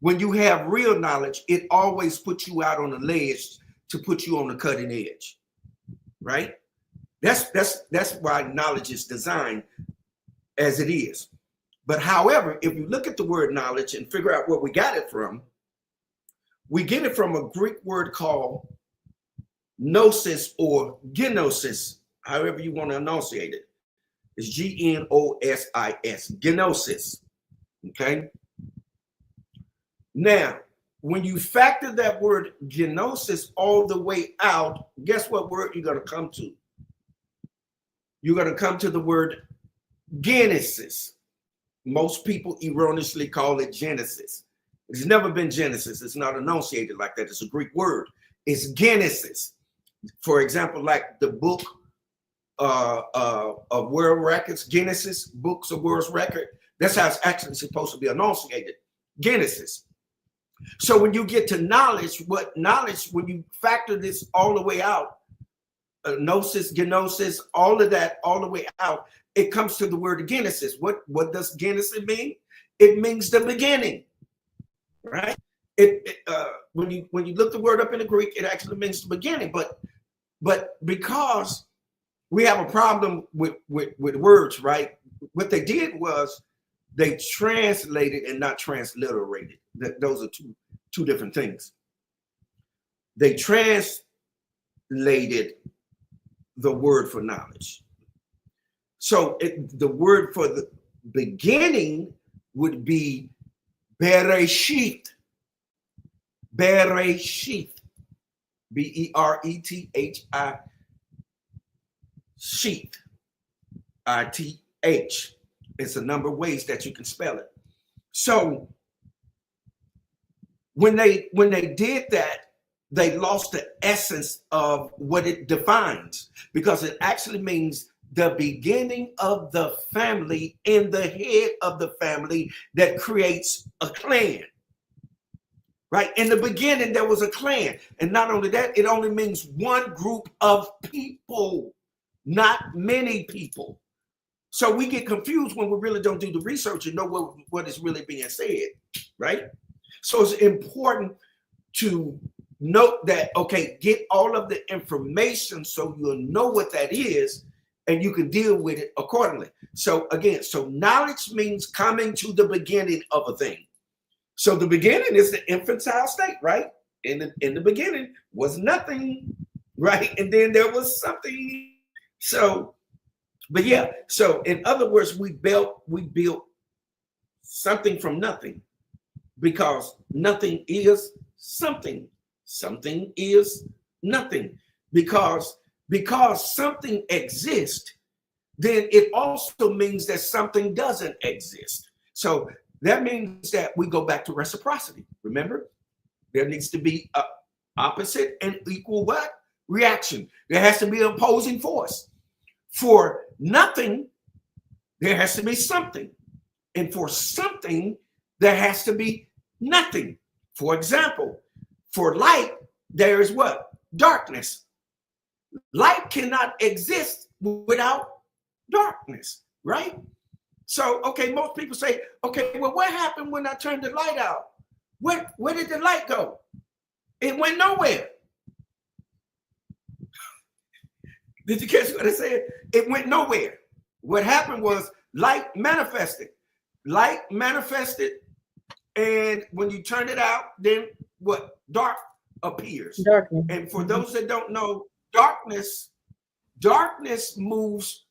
When you have real knowledge, it always puts you out on the ledge to put you on the cutting edge, right? That's why knowledge is designed as it is. But however, if you look at the word knowledge and figure out where we got it from, we get it from a Greek word called gnosis or genosis, however you want to enunciate it. It's G-N-O-S-I-S, gnosis. Okay. Now, when you factor that word gnosis all the way out, guess what word you're going to come to? You're going to come to the word Genesis. Most people erroneously call it Genesis. It's never been Genesis. It's not enunciated like that. It's a Greek word. It's Genesis. For example, like the book of world records, Genesis, books of world record. That's how it's actually supposed to be enunciated. Genesis. So when you get to knowledge, when you factor this all the way out, gnosis, genosis, all of that, all the way out, it comes to the word Genesis. What does Genesis mean? It means the beginning, right? When you look the word up in the Greek, it actually means the beginning. But because we have a problem with words, right? What they did was they translated and not transliterated. Those are two different things. They translated the word for knowledge. So the word for the beginning would be Bereshith. Bereshith. B-E-R-E-T-H-I. Sheath. I-T-H. It's a number of ways that you can spell it. So when they did that, they lost the essence of what it defines, because it actually means the beginning of the family and the head of the family that creates a clan. right? In the beginning, there was a clan. And not only that, it only means one group of people, not many people. So we get confused when we really don't do the research and know what is really being said, right? So it's important to note that, okay, get all of the information so you'll know what that is and you can deal with it accordingly. So again, so knowledge means coming to the beginning of a thing. So the beginning is the infantile state, right? In the beginning was nothing, right? And then there was something. So, but yeah, so in other words, we built something from nothing, because nothing is something. Something is nothing. Because something exists, then it also means that something doesn't exist. So that means that we go back to reciprocity. Remember, there needs to be a opposite and equal what? Reaction. There has to be an opposing force. For nothing, there has to be something. And for something, there has to be nothing. For example, for light, there is what? Darkness. Light cannot exist without darkness, right? So, okay, most people say, okay, well, what happened when I turned the light out? Where did the light go? It went nowhere. Did you catch what I said? It went nowhere. What happened was light manifested. Light manifested, and when you turn it out, then what? Dark appears. Darkness. And for those that don't know, darkness moves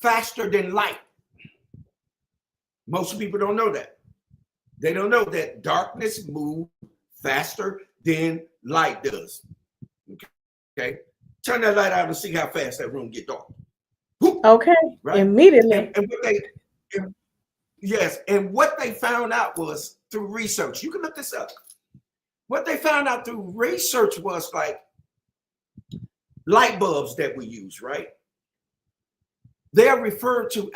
faster than light. Most people don't know that. They don't know that darkness moves faster than light does. Okay. Turn that light out and see how fast that room get dark. Okay. Right? Immediately. And what they found out was through research. You can look this up. What they found out through research was like light bulbs that we use, right? They are referred to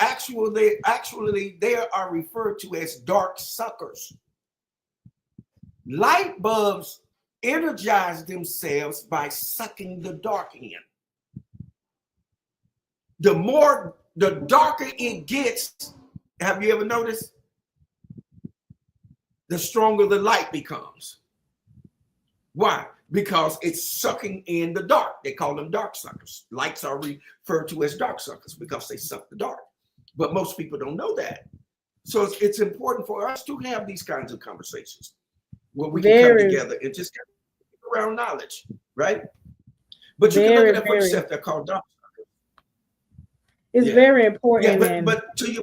they are referred to as dark suckers. Light bulbs energize themselves by sucking the dark in. The darker it gets, have you ever noticed? The stronger the light becomes. Why? Because it's sucking in the dark. They call them dark suckers. Lights are referred to as dark suckers because they suck the dark. But most people don't know that. So it's important for us to have these kinds of conversations where we can come together and just get around knowledge, right? But you can look at it for yourself. They're called dark suckers. It's very important. Yeah, but to you.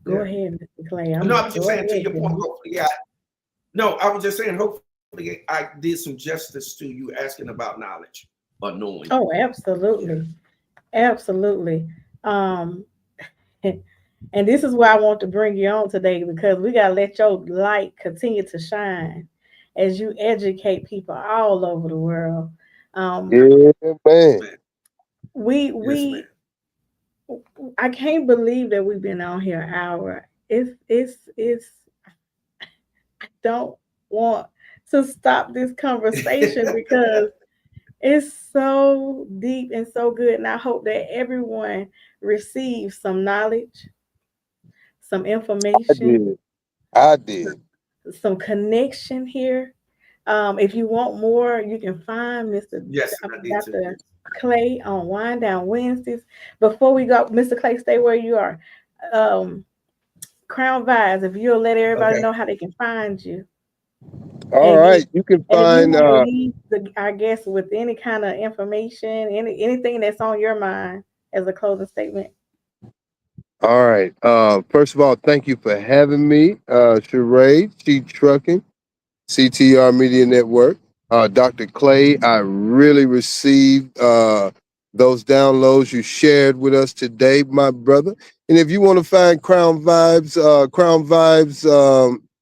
Go ahead, Mr. Clay. No, I was just saying to your point, hopefully, I was just saying, hopefully I did some justice to you asking about knowledge or knowing. Oh, absolutely. Absolutely. And this is why I want to bring you on today, because we got to let your light continue to shine as you educate people all over the world. Yeah, man. We I can't believe that we've been on here an hour. It's I don't want to stop this conversation because it's so deep and so good. And I hope that everyone receives some knowledge, some information. I did. Some connection here. If you want more, you can find Dr. Clay on Wind Down Wednesdays. Before we go, Mr. Clay, stay where you are. Crown Vibes, if you'll let everybody know how they can find you. All right, you can find our guests with any kind of information, anything that's on your mind as a closing statement. All right. First of all, thank you for having me, Sharae, She Trucking, CTR Media Network. Dr. Clay, I really received those downloads you shared with us today, my brother. And if you want to find Crown Vibes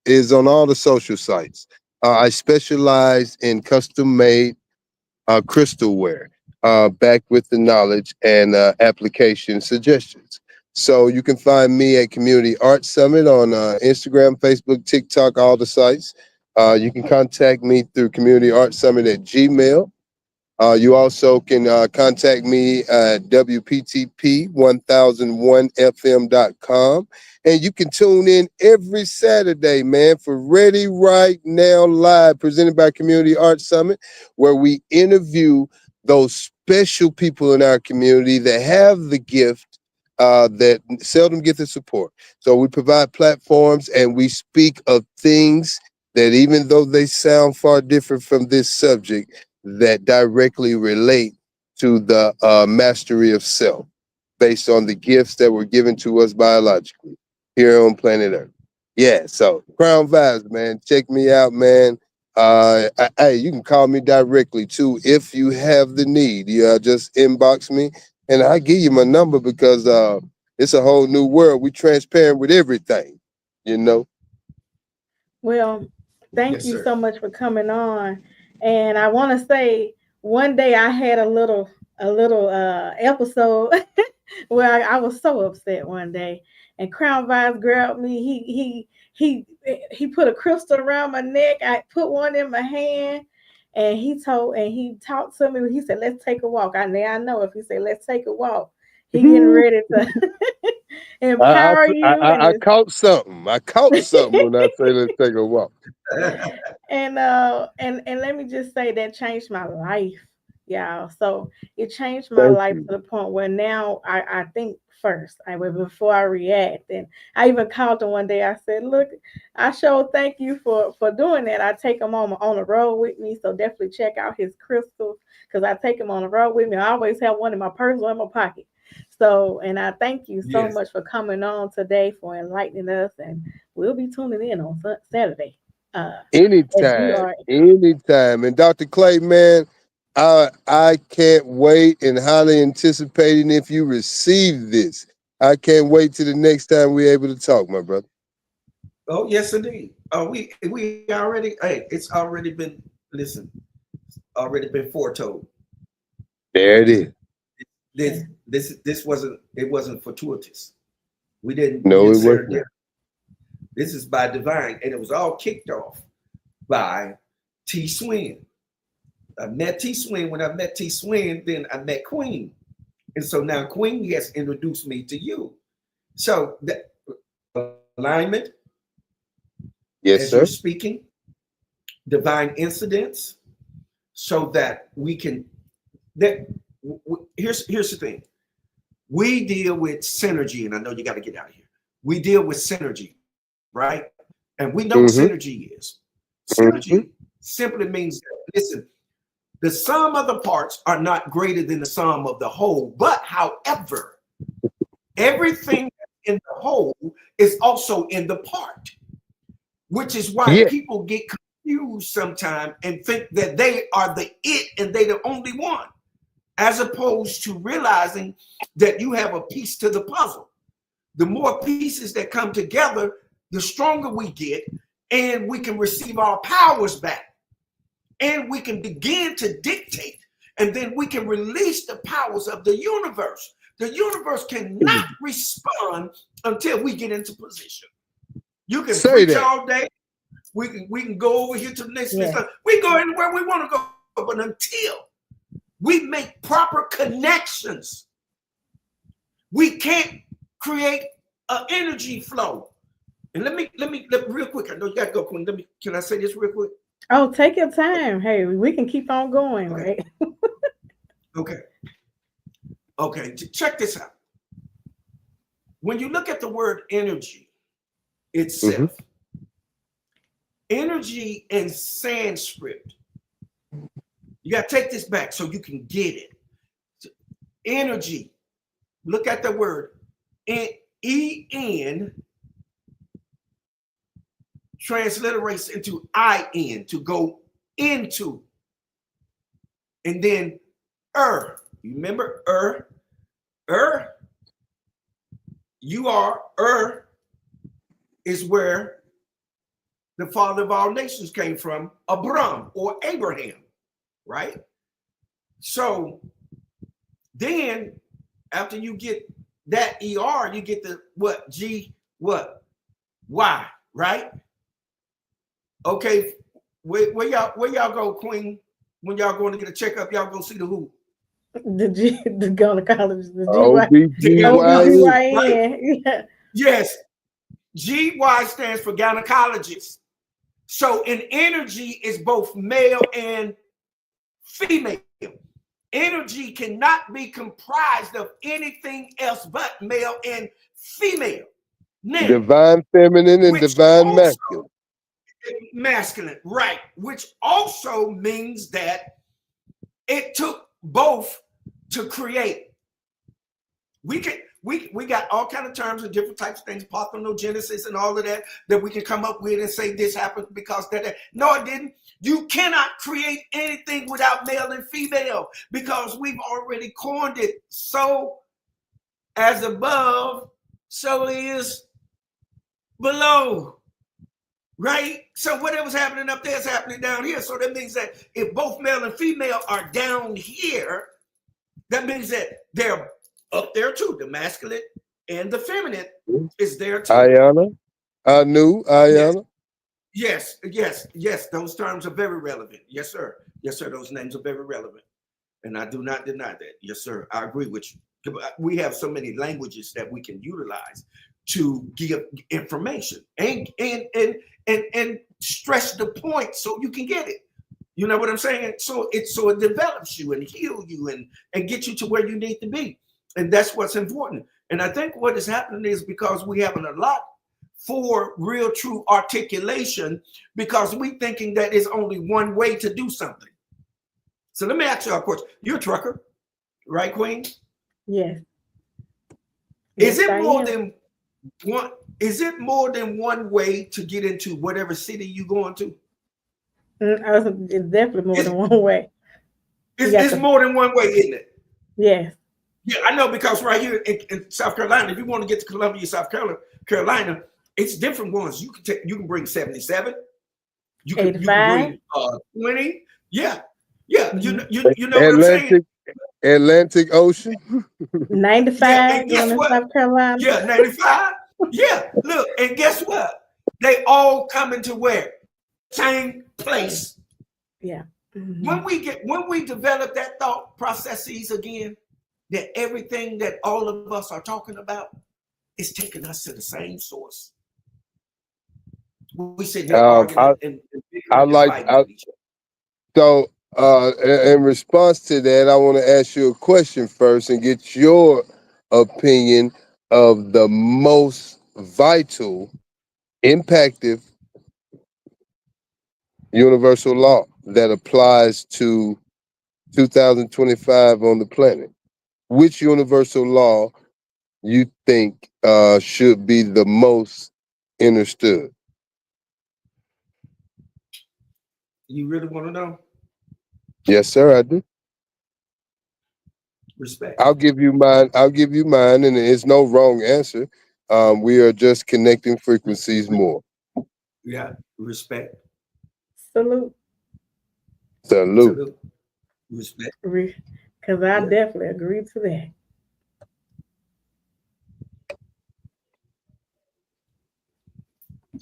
is on all the social sites. I specialize in custom-made crystalware, backed with the knowledge and application suggestions. So you can find me at Community Art Summit on Instagram, Facebook, TikTok, all the sites. You can contact me through Community Art Summit at Gmail. You also can contact me at WPTP1001FM.com. And you can tune in every Saturday, man, for Ready Right Now Live, presented by Community Art Summit, where we interview those special people in our community that have the gift that seldom get the support. So we provide platforms and we speak of things that, even though they sound far different from this subject, that directly relate to the mastery of self based on the gifts that were given to us biologically here on planet Earth. Yeah, so Crown Vibes, man. Check me out, man. Hey, you can call me directly too if you have the need. You just inbox me and I give you my number because it's a whole new world. We transparent with everything, you know. Well, thank Yes, you sir. so much for coming on. And I want to say one day I had a little episode where I was so upset one day, and Crown Vibes grabbed me. He put a crystal around my neck. I put one in my hand, and he talked to me. He said, "Let's take a walk." I know if he said, "Let's take a walk," he getting ready to empower you I and caught something. I caught something when I say let's take a walk. and let me just say that changed my life, y'all. So it changed my Thank life you. to the point where now I think first. Before I react. And I even called him one day. I said, "Look, I sure thank you for doing that. I take him on the road with me. So definitely check out his crystals because I take him on the road with me. I always have one in my purse or in my pocket. So, and I thank you so Yes. much for coming on today, for enlightening us, and we'll be tuning in on Saturday. As you Anytime, are. anytime. And Dr. Clay, man, I can't wait and highly anticipating if you receive this. I can't wait till the next time we're able to talk, my brother. Oh, yes, indeed. We already. Hey, it's already been. Listen, already been foretold. There it is. This this wasn't. It wasn't fortuitous. We No, didn't it wasn't. serendipity. This is by divine, and it was all kicked off by T. Swin. I met T. Swin. When I met T. Swin, then I met Queen, and so now Queen has introduced me to you. So the alignment, Yes, as you're sir. speaking, divine incidents, so that we can. That here's the thing. We deal with synergy, and I know you got to get out of here. We deal with synergy, right? And we know what Mm-hmm. synergy is. Mm-hmm. Synergy simply means that, listen, the sum of the parts are not greater than the sum of the whole. But however, everything in the whole is also in the part, which is why Yeah. people get confused sometimes and think that they are the it and they the only one, as opposed to realizing that you have a piece to the puzzle. The more pieces that come together, the stronger we get, and we can receive our powers back, and we can begin to dictate, and then we can release the powers of the universe. The universe cannot respond until we get into position. You can Say preach that. all day. We can go over here to the next. Yes. We go anywhere we want to go, but until we make proper connections, we can't create an energy flow. And let me real quick. I know you got to go, Queen. Can I say this real quick? Oh, take your time. Hey, we can keep on going, Okay. right? Okay. Check this out. When you look at the word energy itself, energy in Sanskrit, you got to take this back so you can get it. Energy. Look at the word en transliterates into in, to go into, and then you remember you are is where the father of all nations came from, Abram or Abraham, right? So then after you get that ER, you get the what? G, what? Y, right? Okay, where y'all go, Queen? When y'all going to get a checkup, y'all go see the who? The gynecologist, the OBGYN. OBGYN. Yeah. Yes, GY stands for gynecologist. So in energy is both male and female. Energy cannot be comprised of anything else but male and female. Now, Divine feminine and divine masculine. Masculine, right? Which also means that it took both to create. We got all kind of terms and different types of things, parthenogenesis and all of that we can come up with and say this happened because that. No, it didn't. You cannot create anything without male and female because we've already coined it. So as above, so is below. Right? So whatever's happening up there is happening down here. So that means that if both male and female are down here, that means that they're up there too. The masculine and the feminine is there too. Ayana. Ayana. Yes. Those terms are very relevant. Yes, sir. Those names are very relevant. And I do not deny that. Yes, sir. I agree with you. We have so many languages that we can utilize to give information and stress the point so you can get it. You know what I'm saying? So it develops you and heal you and get you to where you need to be. And that's what's important. And I think what is happening is because we haven't a lot for real true articulation because we thinking that there's only one way to do something. So let me ask you a question. You're a trucker, right, Queen? Yes. Is it more than one? Is it more than one way to get into whatever city you're going to? It's definitely more than one way. It's more than one way, isn't it? Yes. Yeah, I know because right here in South Carolina, if you want to get to Columbia, South Carolina, it's different ones. You can bring 77. You can bring 20. Yeah. Mm-hmm. You know what I'm saying? Atlantic Ocean. 95 going to South Carolina. Yeah, 95. Yeah, look, and guess what? They all come into where? Same place. Yeah. Mm-hmm. When we develop that thought processes again, that everything that all of us are talking about is taking us to the same source. We sit here arguing So in response to that, I want to ask you a question first and get your opinion of the most vital, impactive universal law that applies to 2025 on the planet. Which universal law you think should be the most understood? You really want to know? Yes, sir, I do. Respect. I'll give you mine, and there's no wrong answer. We are just connecting frequencies more. Yeah, respect. Salute. Respect. Because I definitely agree to that.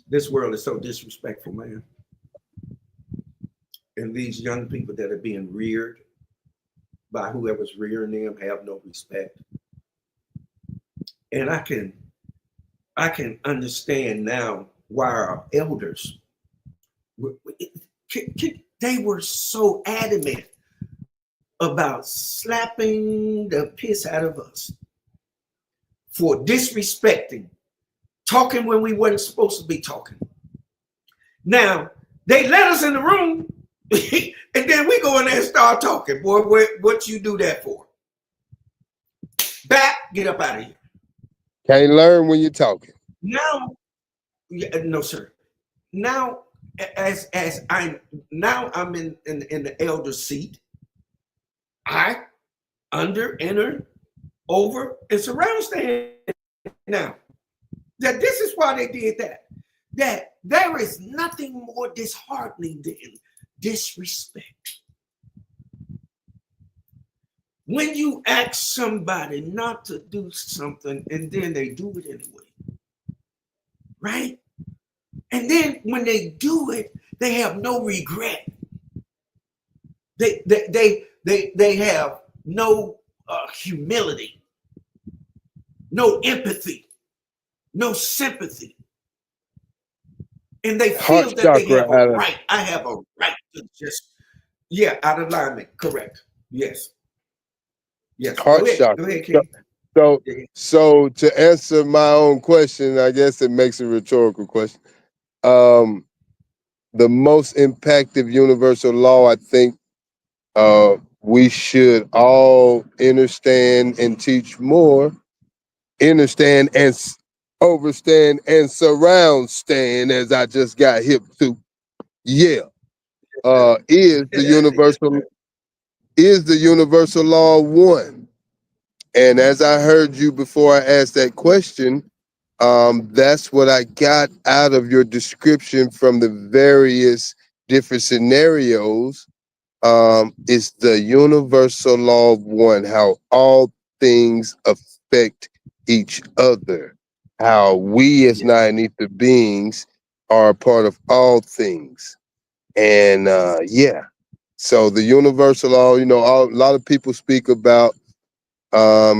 This world is so disrespectful, man. And these young people that are being reared by whoever's rearing them have no respect. And I can understand now why our elders, they were so adamant about slapping the piss out of us for disrespecting, talking when we weren't supposed to be talking. Now, they let us in the room and then we go in there and start talking. Boy, what you do that for? Back, get up out of here. Can't learn when you're talking. Now, no, sir. Now, I'm in the elder seat. I enter, over, and surround stand now. That this is why they did that. That there is nothing more disheartening than disrespect. When you ask somebody not to do something and then they do it anyway, right? And then when they do it, they have no regret. They have no humility, no empathy, no sympathy, and they Heart feel that they chakra have a out of right. I have a right to just, yeah, out of alignment. Correct. Yes. Yes. Go heart ahead. Go chakra. ahead, So, King. so, Yeah. so to answer my own question, I guess it makes a rhetorical question. Um, the most impactful universal law, I think, we should all understand and teach more, understand and overstand and surround stand, as I just got hip to. Yeah, Sir. is the universal law one. And as I heard you before I asked that question, that's what I got out of your description from the various different scenarios. It's the universal law of one, how all things affect each other, how we as Yeah. nine ether beings are a part of all things. And yeah, so the universal law, a lot of people speak about,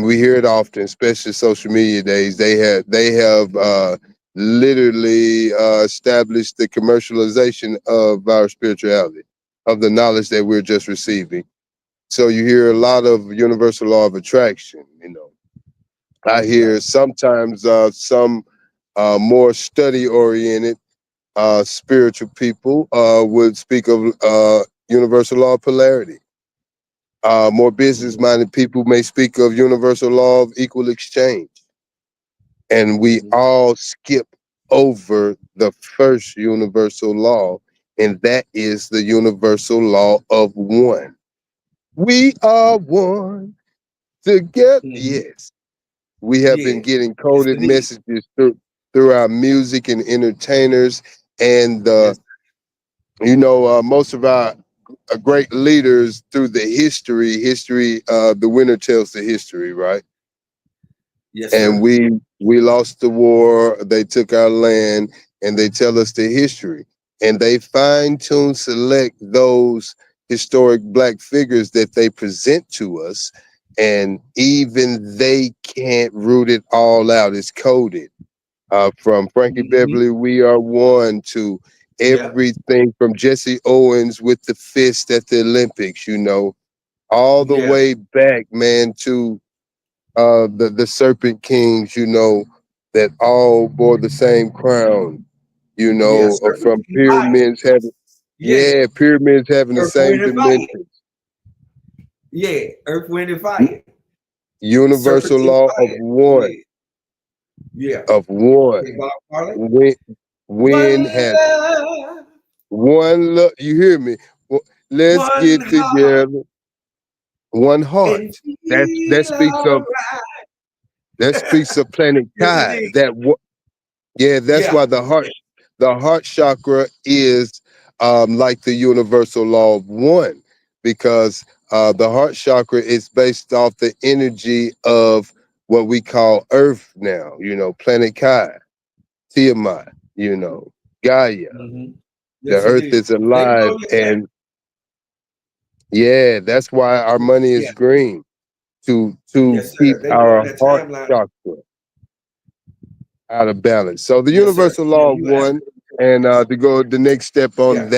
we hear it often, especially social media days. They have literally established the commercialization of our spirituality, of the knowledge that we're just receiving. So you hear a lot of universal law of attraction. I hear Right. sometimes some more study oriented spiritual people would speak of universal law of polarity. More business Mm-hmm. minded people may speak of universal law of equal exchange. And we Mm-hmm. all skip over the first universal law, and that is the universal law of one. We are one together. Mm-hmm. Yes, we have been Yeah. getting Yes, coded indeed. messages through our music and entertainers, and Yes. most of our great leaders through the history. The winner tells the history, right? Yes, And sir. we lost the war. They took our land, and they tell us the history, and they fine tune select those historic black figures that they present to us, and even they can't root it all out. It's coded from Frankie Mm-hmm. Beverly, "We Are One," to Yeah. everything from Jesse Owens with the fist at the Olympics. All the Yeah. way back, man, to the Serpent Kings, that all bore the same crown, Yeah. Serpent from and fire. Yeah. pyramids having the Earth, same wind, and fire. dimensions. Yeah. Earth, wind, and fire. Universal Serpent and law fire. Yeah. Yeah. of one. Okay, Bob Marley. When, One when has love, one look, you hear me? Let's one get heart, together, one heart. and That that feel speaks all of right. that speaks of planet Yes, Kai. indeed. Yeah, that's Yeah. why the heart chakra is like the universal law of one, because the heart chakra is based off the energy of what we call Earth now. Planet Kai, Tiamat. Gaia. Hmm. The Yes, Earth indeed. is Let me go alive, on your stand. and yeah, that's why our money is Yeah. green to Yes, sir. keep They go on our that heart timeline. chakra out of balance. So the Yes, sir. universal Yeah, law of you one, absolutely and correct. to go the next step on Yeah.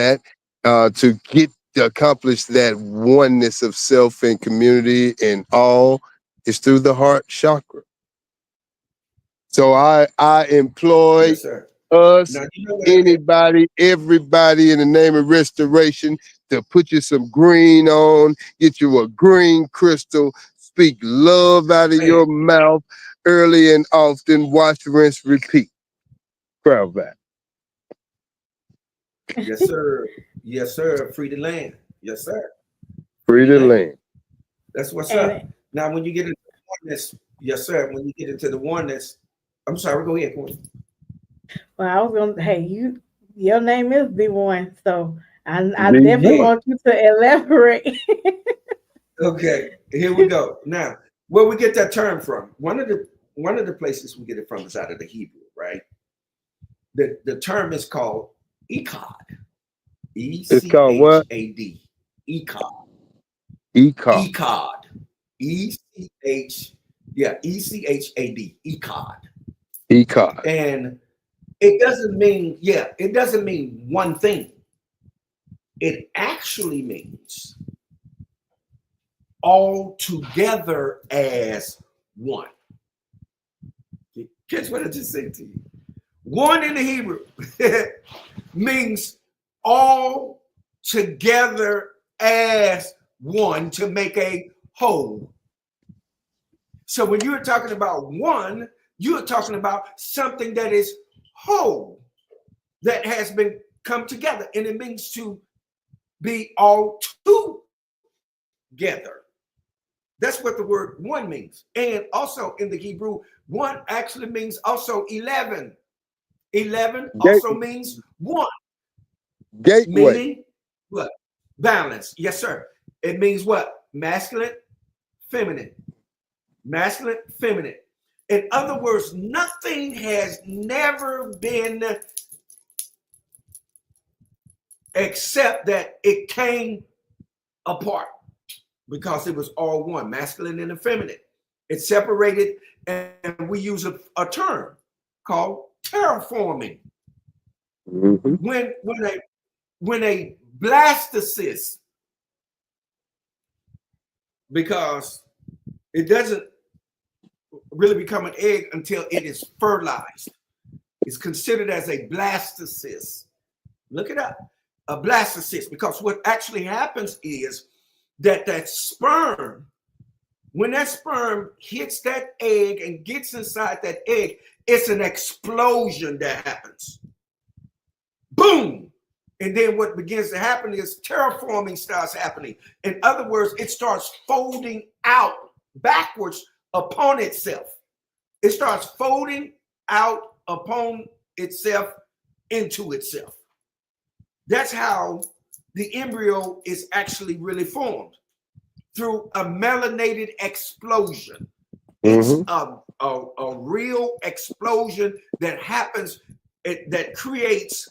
that, to get to accomplish that oneness of self and community and all, is through the heart chakra. So I employ Yes, sir. us, Now you know what it is. anybody, everybody, in the name of restoration, to put you some green on, get you a green crystal, speak love out of Man. your mouth early and often, wash, rinse, repeat. Crowd back. Yes, sir. Yes, sir. Free the land. Yes, sir. Free Free the the land. land. That's what's And up. Now, when you get into oneness, yes, sir. When you get into the oneness, I'm sorry. Go ahead, Queen. well, I was gonna, hey, your name is the one, so I The definitely Yeah. one. want you to elaborate. Okay, here we go. Now, where we get that term from? One of the places we get it from is out of the Hebrew, right? The term is called echad. E It's C called H what? A D. Echad. Econ. Echad. ECH. Yeah, ECHAD. Echad. Econ. And it doesn't mean one thing. It actually means all together as one. Catch what I just said to you. One in the Hebrew means all together as one to make a whole. So when you're talking about one, you're talking about something that is whole, that has been come together, and it means to be all together. That's what the word one means. And also in the Hebrew, one actually means also 11. 11 also means one, Gateway. meaning what? Balance. Yes, sir. It means what? Masculine, feminine. Masculine, feminine. In other words, nothing has never been except that it came apart because it was all one, masculine and feminine. It's separated, and we use a term called terraforming. Mm-hmm. When a blastocyst, because it doesn't really become an egg until it is fertilized. It's considered as a blastocyst. Look it up, a blastocyst, because what actually happens is that sperm, when that sperm hits that egg and gets inside that egg, it's an explosion that happens. Boom! And then what begins to happen is terraforming starts happening. In other words, it starts folding out backwards upon itself. It starts folding out upon itself into itself. That's how the embryo is actually really formed, through a melanated explosion. It's a real explosion that happens, that creates.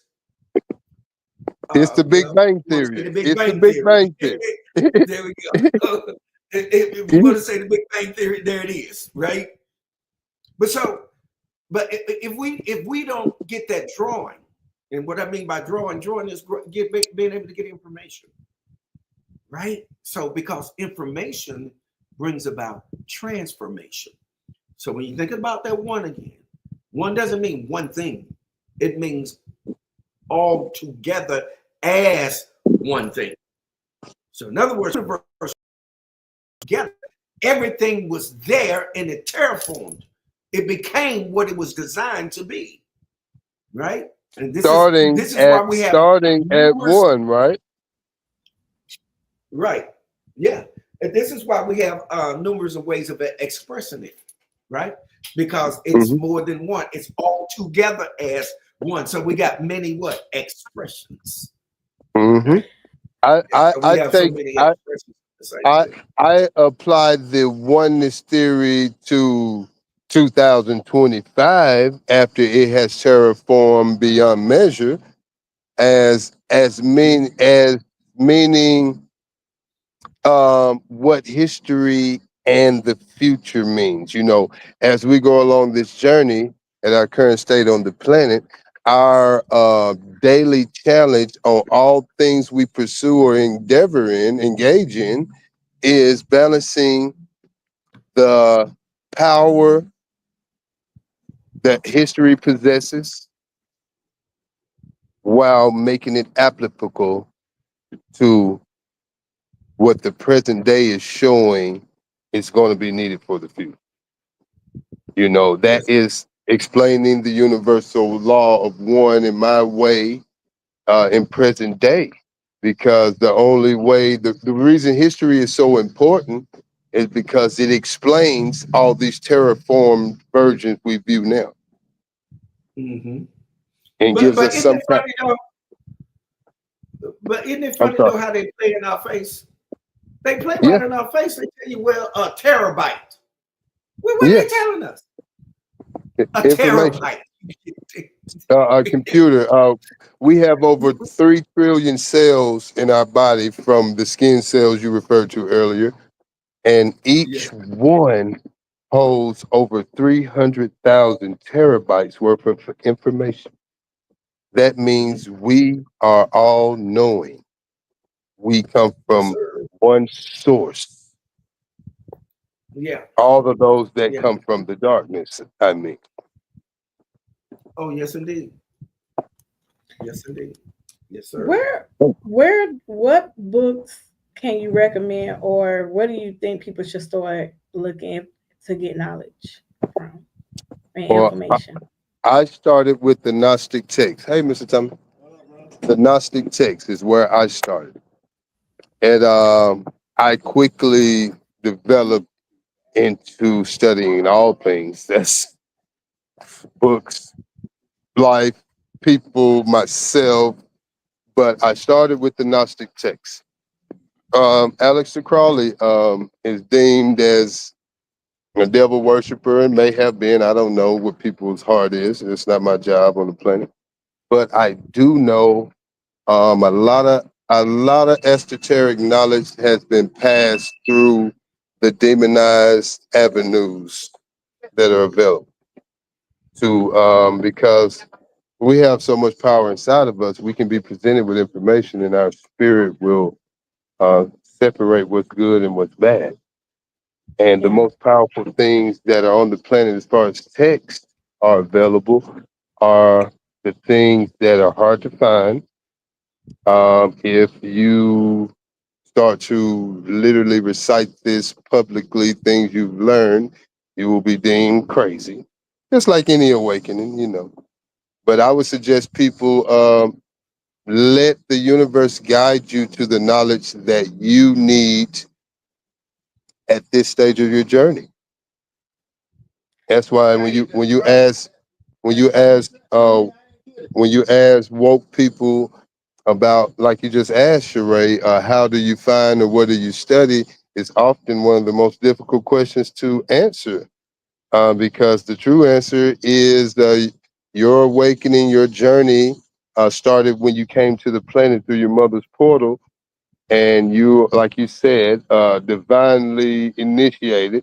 It's the Big Bang We want to say Theory. the Big It's the Bang Big Theory. Bang Theory. There we go. If we want to say the Big Bang Theory, there it is, right? But if we don't get that drawing, and what I mean by drawing is being able to get information, right? So because information brings about transformation. So when you think about that one again, one doesn't mean one thing. It means all together as one thing. So in other words, together, everything was there and it terraformed. It became what it was designed to be, right? And this is why we have Starting at numerous, one, right? right? Yeah, and this is why we have numerous of ways of expressing it, right? Because it's more than one. It's all together as one. So we got many what expressions. Mm-hmm. Right? So we I have so take many expressions. I applied the oneness theory to 2025 after it has terraformed beyond measure as meaning what history and the future means. You know, as we go along this journey at our current state on the planet, our daily challenge on all things we pursue or engage in, is balancing the power that history possesses while making it applicable to what the present day is showing is going to be needed for the future. You know, that Yes. is explaining the universal law of one in my way in present day. Because the only way, the reason history is so important is because it explains all these terraformed versions we view now Mm-hmm. and But gives but us isn't some it kind. funny though? But isn't it I'm funny sorry. though how they play in our face? They play Yeah. right in our face. They tell you, well, a terabyte. Well, what are they Yes. telling us? A Information. terabyte. A computer. We have over 3 trillion cells in our body from the skin cells you referred to earlier, and Yeah. each one holds over 300,000 terabytes worth of information. That means we are all knowing. We come Yes, from sir. one source. Yeah. All of those that Yeah. come from the darkness, I mean. Oh, yes, indeed. Yes, indeed. Yes, sir. Where, what books can you recommend, or what do you think people should start looking to get knowledge from and Well, information? I started with the Gnostic text. Hey, Mr. Tommy. The Gnostic text is where I started. And I quickly developed into studying all things. That's books, life, people, myself. But I started with the Gnostic text. Alex Crowley is deemed as a devil worshiper and may have been. I don't know what people's heart is. It's not my job on the planet. But I do know a lot of esoteric knowledge has been passed through the demonized avenues that are available to because we have so much power inside of us. We can be presented with information, and our spirit will separate what's good and what's bad. And the Yeah, most powerful things that are on the planet, as far as text are available, are the things that are hard to find. If you start to literally recite this publicly, things you've learned, you will be deemed crazy. Just like any awakening. But I would suggest people let the universe guide you to the knowledge that you need at this stage of your journey. That's why when you ask when you ask woke people about, like you just asked, Sharae, how do you find or what do you study? Is often one of the most difficult questions to answer, because the true answer is your awakening, your journey started when you came to the planet through your mother's portal, and you, like you said, divinely initiated.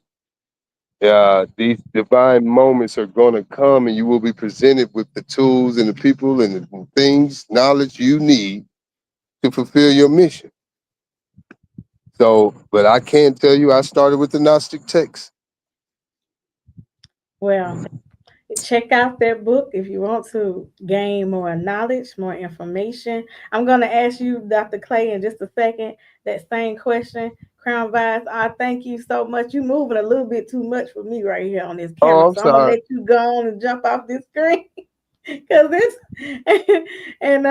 These divine moments are going to come, and you will be presented with the tools and the people and the things, knowledge you need to fulfill your mission. So, but I can tell you, I started with the Gnostic text. well, check out that book if you want to gain more knowledge, more information. I'm going to ask you, Dr. Clay, in just a second, that same question. Crown Vibes, I thank you so much. You moving a little bit too much for me right here on this Oh, camera. I'm So I'm going to sorry. let you go on and jump off this screen. Because it's, and,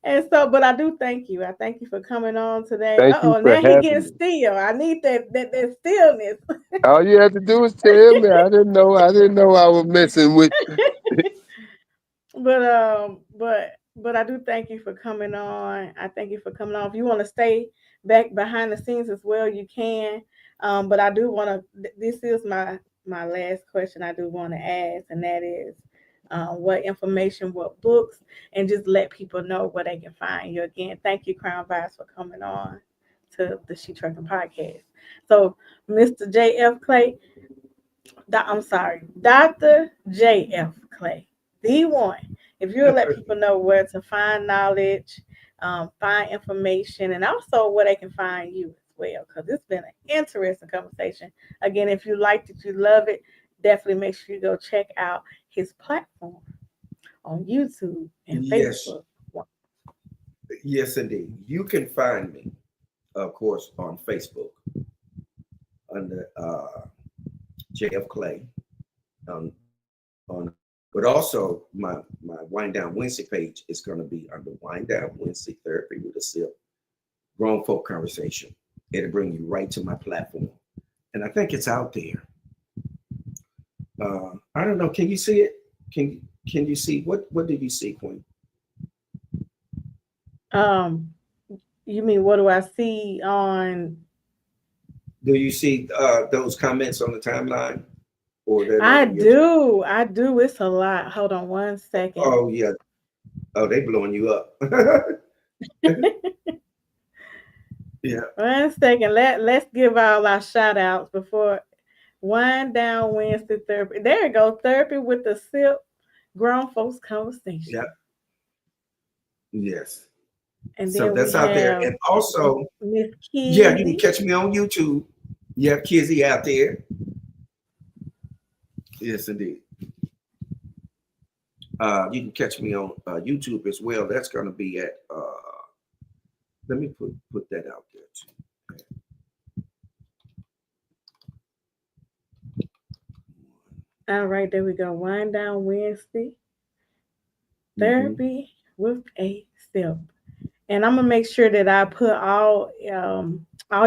and so, but I do thank you. I thank you for coming on today. Thank you Oh, for now he having getting me. still. I need that stillness. All you had to do was tell me. I didn't know. I didn't know I was messing with you. But I do thank you for coming on. I thank you for coming on. If you want to stay back behind the scenes as well, you can. But I do want to. This is my last question. I do want to ask, and that is, what information, what books, and just let people know where they can find you. Again, thank you, Crown Vice, for coming on to the She Trucking Podcast. So, Mr. J.F. Clay, I'm sorry, Dr. J.F. Clay, the one. If you'll let people know where to find knowledge, find information, and also where they can find you as well, because it's been an interesting conversation. Again, if you liked it, you love it, definitely make sure you go check out his platform on YouTube and Yes, Facebook. yes, indeed. You can find me, of course, on Facebook under JF Clay. On, but also my Wind Down Wednesday page is going to be under Wind Down Wednesday Therapy with a Sip, Grown Folk Conversation. It'll bring you right to my platform, and I think it's out there. I don't know. Can you see it? Can you see what did you see, Queen? Um, You mean what do I see on? Do you see those comments on the timeline, or they're not I on your time? do. I do. It's a lot. Hold on one second. Oh yeah. Oh, they blowing you up. Yeah. One second. Let's give all our shout outs before Wind Down Wednesday therapy. There you go. Therapy with the SIP grown folks conversation. Yeah. Yes. And So then we that's out there. have And also, Miss yeah, you can Kizzy. catch me on YouTube. You have Kizzy out there. Yes, indeed. You can catch me on YouTube as well. That's going to be at. Let me put that out there too. All right, there we go. Wind Down Wednesday Mhm. therapy with a SIP. And I'm gonna make sure that I put all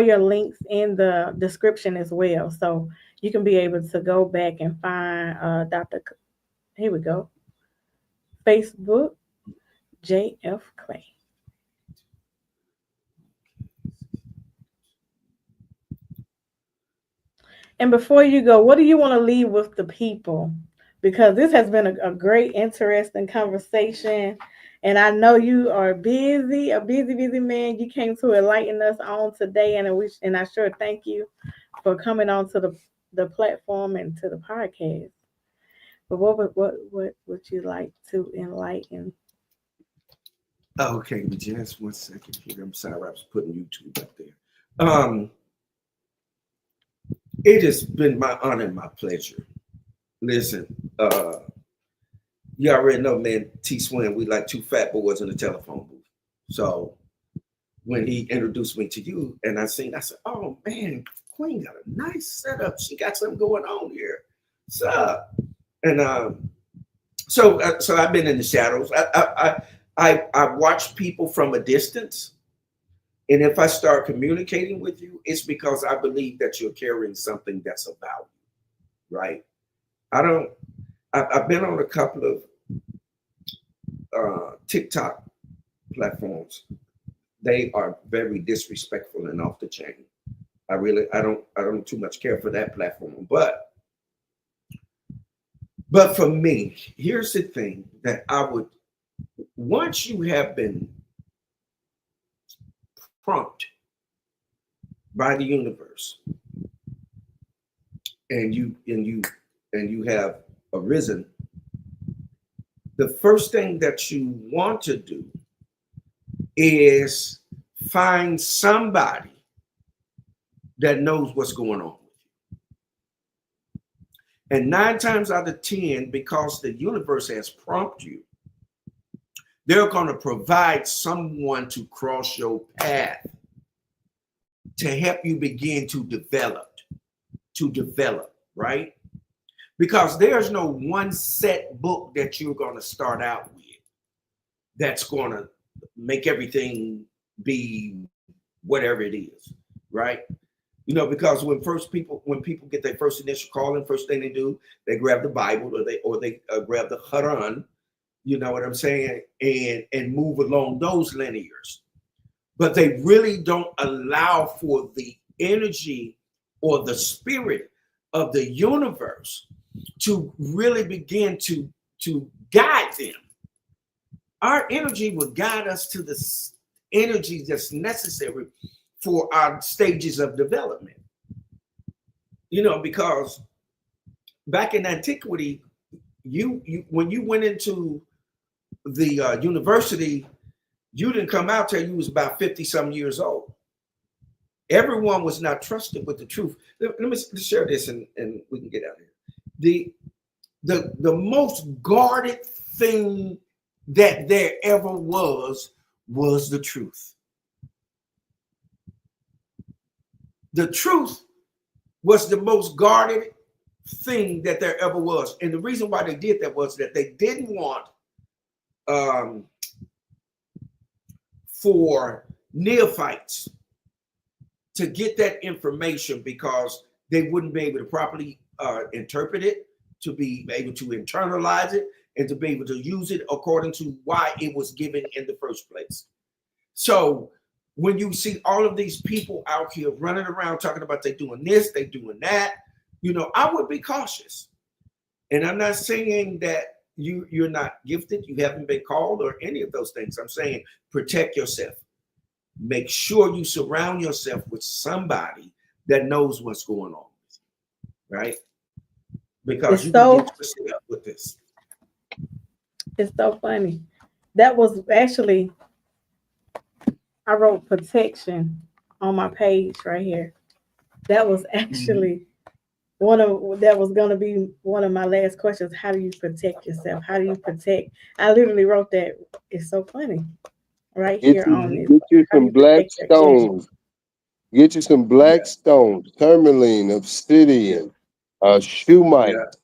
your links in the description as well, so you can be able to go back and find Dr. Here we go. Facebook JF Clay. And before you go, what do you want to leave with the people? Because this has been a great, interesting conversation. And I know you are busy, a busy, busy man. You came to enlighten us on today, and I sure thank you for coming on to the platform and to the podcast. But what would you like to enlighten? Okay, just 1 second here. I'm sorry, I was putting YouTube up there. Um, it has been my honor and my pleasure. Listen, you already know, man, T Swin, we like two fat boys in the telephone booth. So when he introduced me to you and I said, oh man, Queen got a nice setup. She got something going on here. What's up? And so I've been in the shadows. I watch people from a distance. And if I start communicating with you, it's because I believe that you're carrying something that's of value, right? I don't. I've been on a couple of TikTok platforms. They are very disrespectful and off the chain. I don't too much care for that platform. But for me, here's the thing that I would, once you have been prompted by the universe and you have arisen, the first thing that you want to do is find somebody that knows what's going on with you. And 9 times out of 10, because the universe has prompted you, they're going to provide someone to cross your path to help you begin to develop, right? Because there's no one set book that you're going to start out with that's going to make everything be whatever it is, right? You know, because when people get their first initial calling, first thing they do, they grab the Bible or they grab the Quran, you know what I'm saying, and move along those linears. But they really don't allow for the energy or the spirit of the universe to really begin to guide them. Our energy will guide us to the energy that's necessary for our stages of development. You know, because back in antiquity, you when you went into the university, you didn't come out till you was about 50 some years old. Everyone was not trusted with the truth. Let me share this and we can get out of here. The most guarded thing that there ever was the truth. The truth was the most guarded thing that there ever was. And the reason why they did that was that they didn't want for neophytes to get that information because they wouldn't be able to properly interpret it, to be able to internalize it, and to be able to use it according to why it was given in the first place. So when you see all of these people out here running around talking about they doing this, they doing that, I would be cautious. And I'm not saying that you're not gifted, you haven't been called or any of those things. I'm saying protect yourself. Make sure you surround yourself with somebody that knows what's going on, right? Because you can get yourself with this. It's so funny. That was actually, I wrote protection on my page right here. That was actually that was going to be one of my last questions. How do you protect yourself? How do you protect? I literally wrote that. It's so funny right here on this. Get you How do some you black protect your energy? stones. Get you some black stones, tourmaline, obsidian, shumite.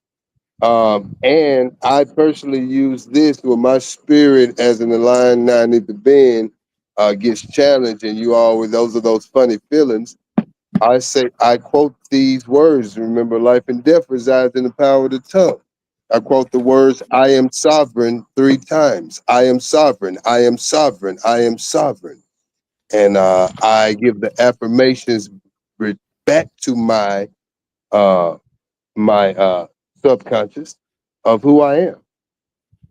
And I personally use this when my spirit as an aligned 90 bend gets challenged, and you always, those are those funny feelings. I quote these words. Remember, life and death resides in the power of the tongue. I quote the words, I am sovereign 3 times. I am sovereign. I am sovereign. I am sovereign. And I give the affirmations back to my subconscious of who I am.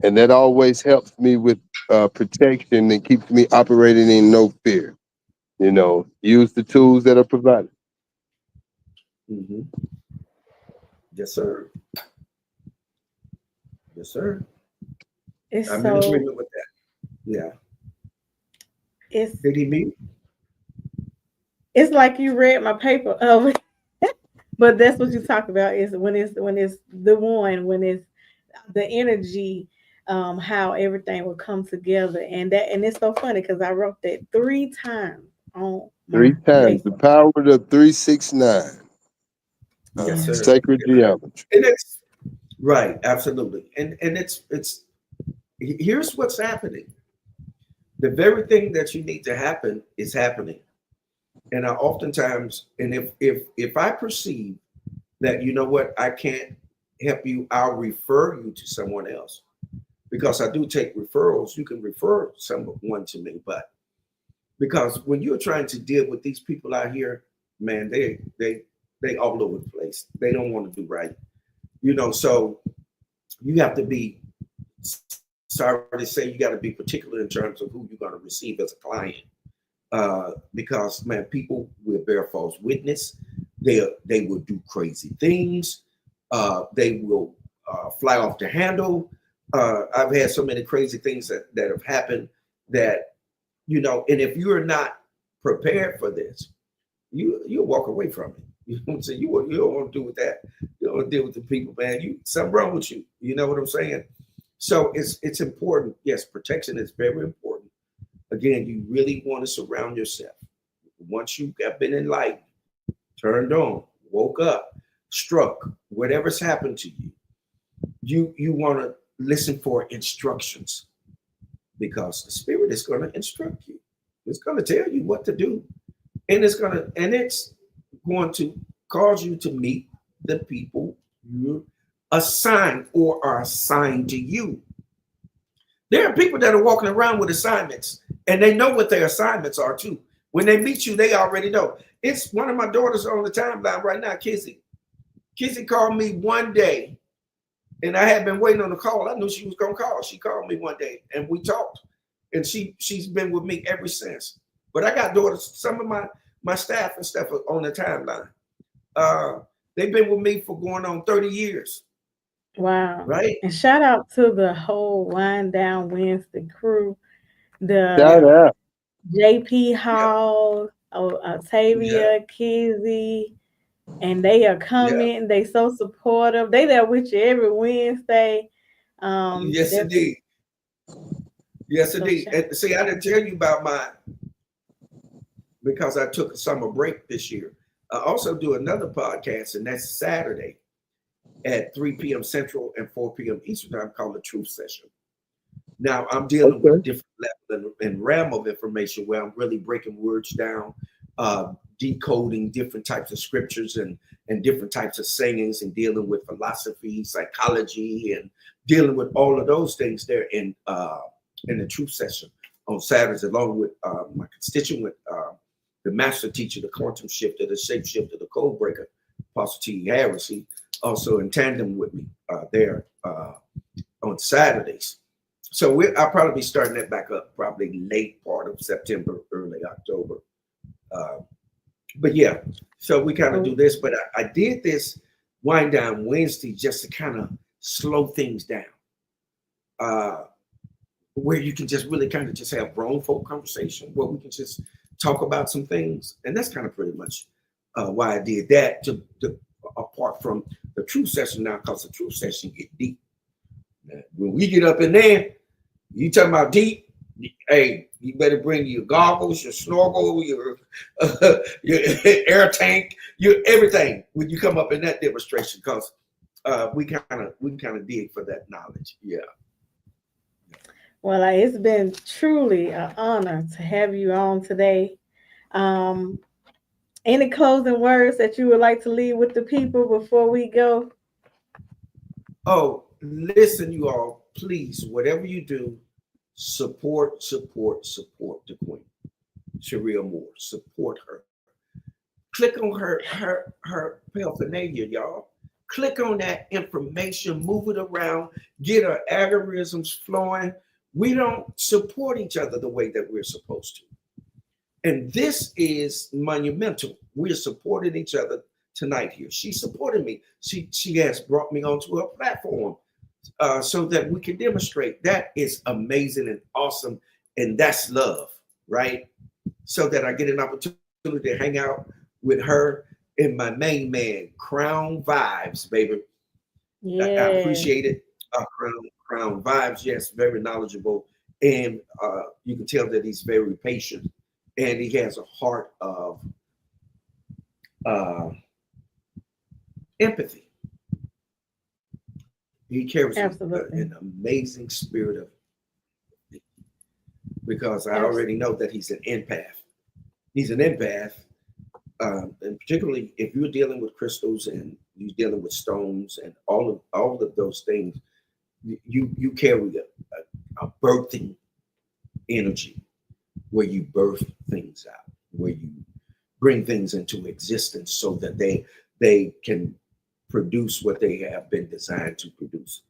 And that always helps me with protection and keeps me operating in no fear. Use the tools that are provided. Mm-hmm. Yes, sir. Yes, sir. I'm in agreement with that. Yeah. Did he meet? It's like you read my paper. But that's what you talk about is when it's the one, when it's the energy, how everything will come together. And it's so funny because I wrote that 3 times on my 3 times. paper. The power of 369. Yes, sir. Sacred geometry. And it's right, absolutely. And it's here's what's happening. The very thing that you need to happen is happening. And I oftentimes, and if I perceive that, you know what, I can't help you, I'll refer you to someone else. Because I do take referrals, you can refer someone to me. But because when you're trying to deal with these people out here, man, they all over the place. They don't want to do right. So you have to be, sorry to say, you got to be particular in terms of who you're going to receive as a client. Because, man, people will bear false witness. They will do crazy things. They will fly off the handle. I've had so many crazy things that have happened that, and if you're not prepared for this, you'll walk away from it. You know what I'm saying? You don't want to do with that. You don't want to deal with the people, man. Something wrong with you. You know what I'm saying? So it's important. Yes, protection is very important. Again, you really want to surround yourself. Once you have been enlightened, turned on, woke up, struck, whatever's happened to you, you want to listen for instructions, because the spirit is going to instruct you. It's going to tell you what to do, and it's going to cause you to meet the people you're assigned or are assigned to you. There are people that are walking around with assignments, and they know what their assignments are too. When they meet you, they already know. It's one of my daughters on the timeline right now, Kizzy. Kizzy called me one day, and I had been waiting on the call. I knew she was going to call. She called me one day, and we talked, and she's been with me ever since. But I got daughters, some of my staff and stuff on the timeline. They've been with me for going on 30 years. Wow. Right. And shout out to the whole Wind Down Wednesday crew. Shout out. JP Hall, Tavia, Kizzy, and they are coming. Yeah. They so supportive. They there with you every Wednesday. Yes, indeed. Yes, indeed. And see, I didn't tell you about mine because I took a summer break this year. I also do another podcast, and that's Saturday at 3 p.m. Central and 4 p.m. Eastern Time, called the Truth Session. Now, I'm dealing with a different level and realm of information where I'm really breaking words down, decoding different types of scriptures and different types of sayings, and dealing with philosophy, psychology, and dealing with all of those things there in the Truth Session on Saturdays, along with my constituent the master teacher, the quantum shifter, the shape shifter, the code breaker, Apostle T. Harris. He also in tandem with me there on Saturdays. So I'll probably be starting that back up probably late part of September, early October. But yeah, so we kind of do this. But I did this wind down Wednesday just to kind of slow things down, where you can just really kind of just have grown folk conversation, where we can just talk about some things. And that's kind of pretty much why I did that, to apart from the truth session now, because the truth session get deep. Now, when we get up in there, you talking about deep, hey, you better bring your goggles, your snorkel, your air tank, your everything when you come up in that demonstration, because we kind of dig for that knowledge. Yeah. Well, it's been truly an honor to have you on today. Any closing words that you would like to leave with the people before we go? Oh, listen, you all, please, whatever you do, support the queen, Sharae Moore. Support her. Click on her paraphernalia, y'all. Click on that information, move it around, get her algorithms flowing. We don't support each other the way that we're supposed to. And this is monumental. We're supporting each other tonight here. She supported me. She has brought me onto her platform so that we can demonstrate. That is amazing and awesome. And that's love, right? So that I get an opportunity to hang out with her and my main man, Crown Vibes, baby. Yeah. I appreciate it. Crown Vibes, yes, very knowledgeable. And you can tell that he's very patient. And he has a heart of empathy. He carries an amazing spirit of, because I already know that he's an empath. He's an empath, and particularly if you're dealing with crystals and you're dealing with stones and all of those things, you carry a birthing energy, where you birth things out, where you bring things into existence so that they can produce what they have been designed to produce.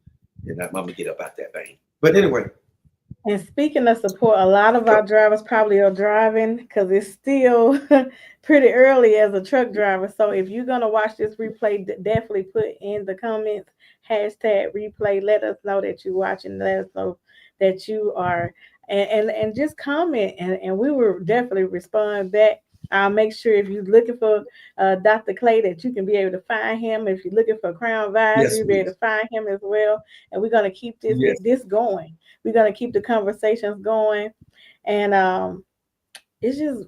And I'm gonna get up out that vein. But anyway. And speaking of support, a lot of our drivers probably are driving because it's still pretty early as a truck driver. So if you're gonna watch this replay, definitely put in the comments #replay. Let us know that you're watching. Let us know that you are, and just comment, and we will definitely respond back. I'll make sure if you're looking for Dr. Clay that you can be able to find him. If you're looking for Crown Vibes, you'll be able to find him as well. And we're going to keep this going. We're going to keep the conversations going. And this has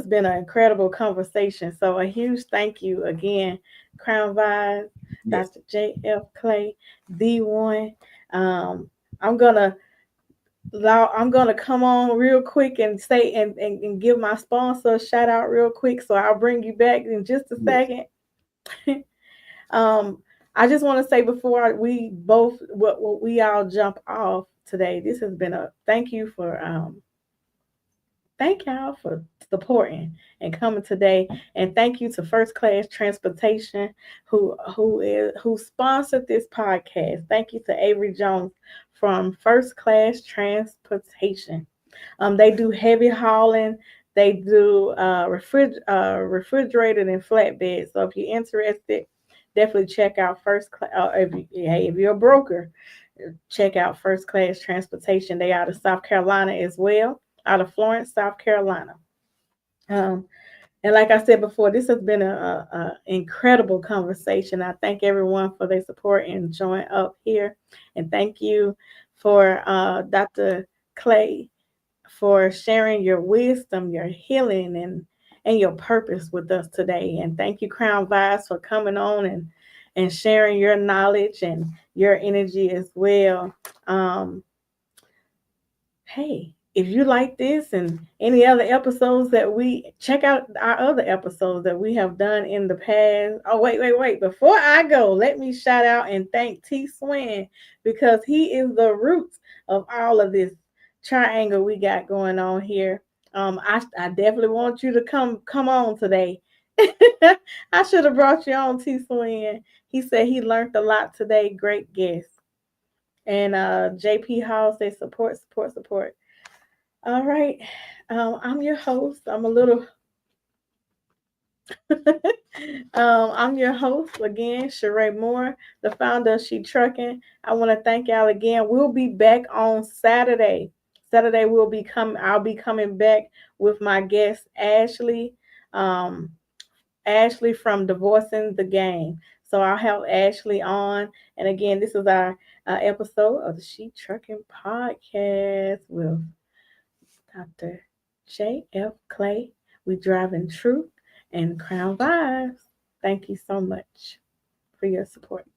been an incredible conversation. So a huge thank you again, Crown Vibes, Dr. J.F. Clay, D1. I'm gonna come on real quick and say and give my sponsor a shout out real quick. So I'll bring you back in just a second. I just want to say before we all jump off today, this has been a thank y'all for supporting and coming today, and thank you to First Class Transportation who sponsored this podcast. Thank you to Avery Jones from First Class Transportation. They do heavy hauling. They do refrigerated and flatbed. So if you're interested, definitely check out First Class. If you're a broker, check out First Class Transportation. They out of South Carolina as well, out of Florence, South Carolina. And like I said before, this has been an incredible conversation. I thank everyone for their support and joining up here. And thank you for Dr. Clay for sharing your wisdom, your healing, and your purpose with us today. And thank you, Crown Vibes, for coming on and sharing your knowledge and your energy as well. Hey, if you like this and any other episodes that we check out our other episodes that we have done in the past. Oh, wait. Before I go, let me shout out and thank T Swin, because he is the root of all of this triangle we got going on here. I definitely want you to come on today. I should have brought you on, T Swin. He said he learned a lot today. Great guest. And JP Hall says support, support, support. All right. I'm your host. I'm your host again, Sharae Moore, the founder of She Trucking. I want to thank y'all again. We'll be back on Saturday. Saturday I'll be coming back with my guest Ashley. Ashley from Divorcing the Game. So I'll have Ashley on. And again, this is our episode of the She Trucking Podcast with Dr. J.F. Clay. We driving truth and Crown Vibes. Thank you so much for your support.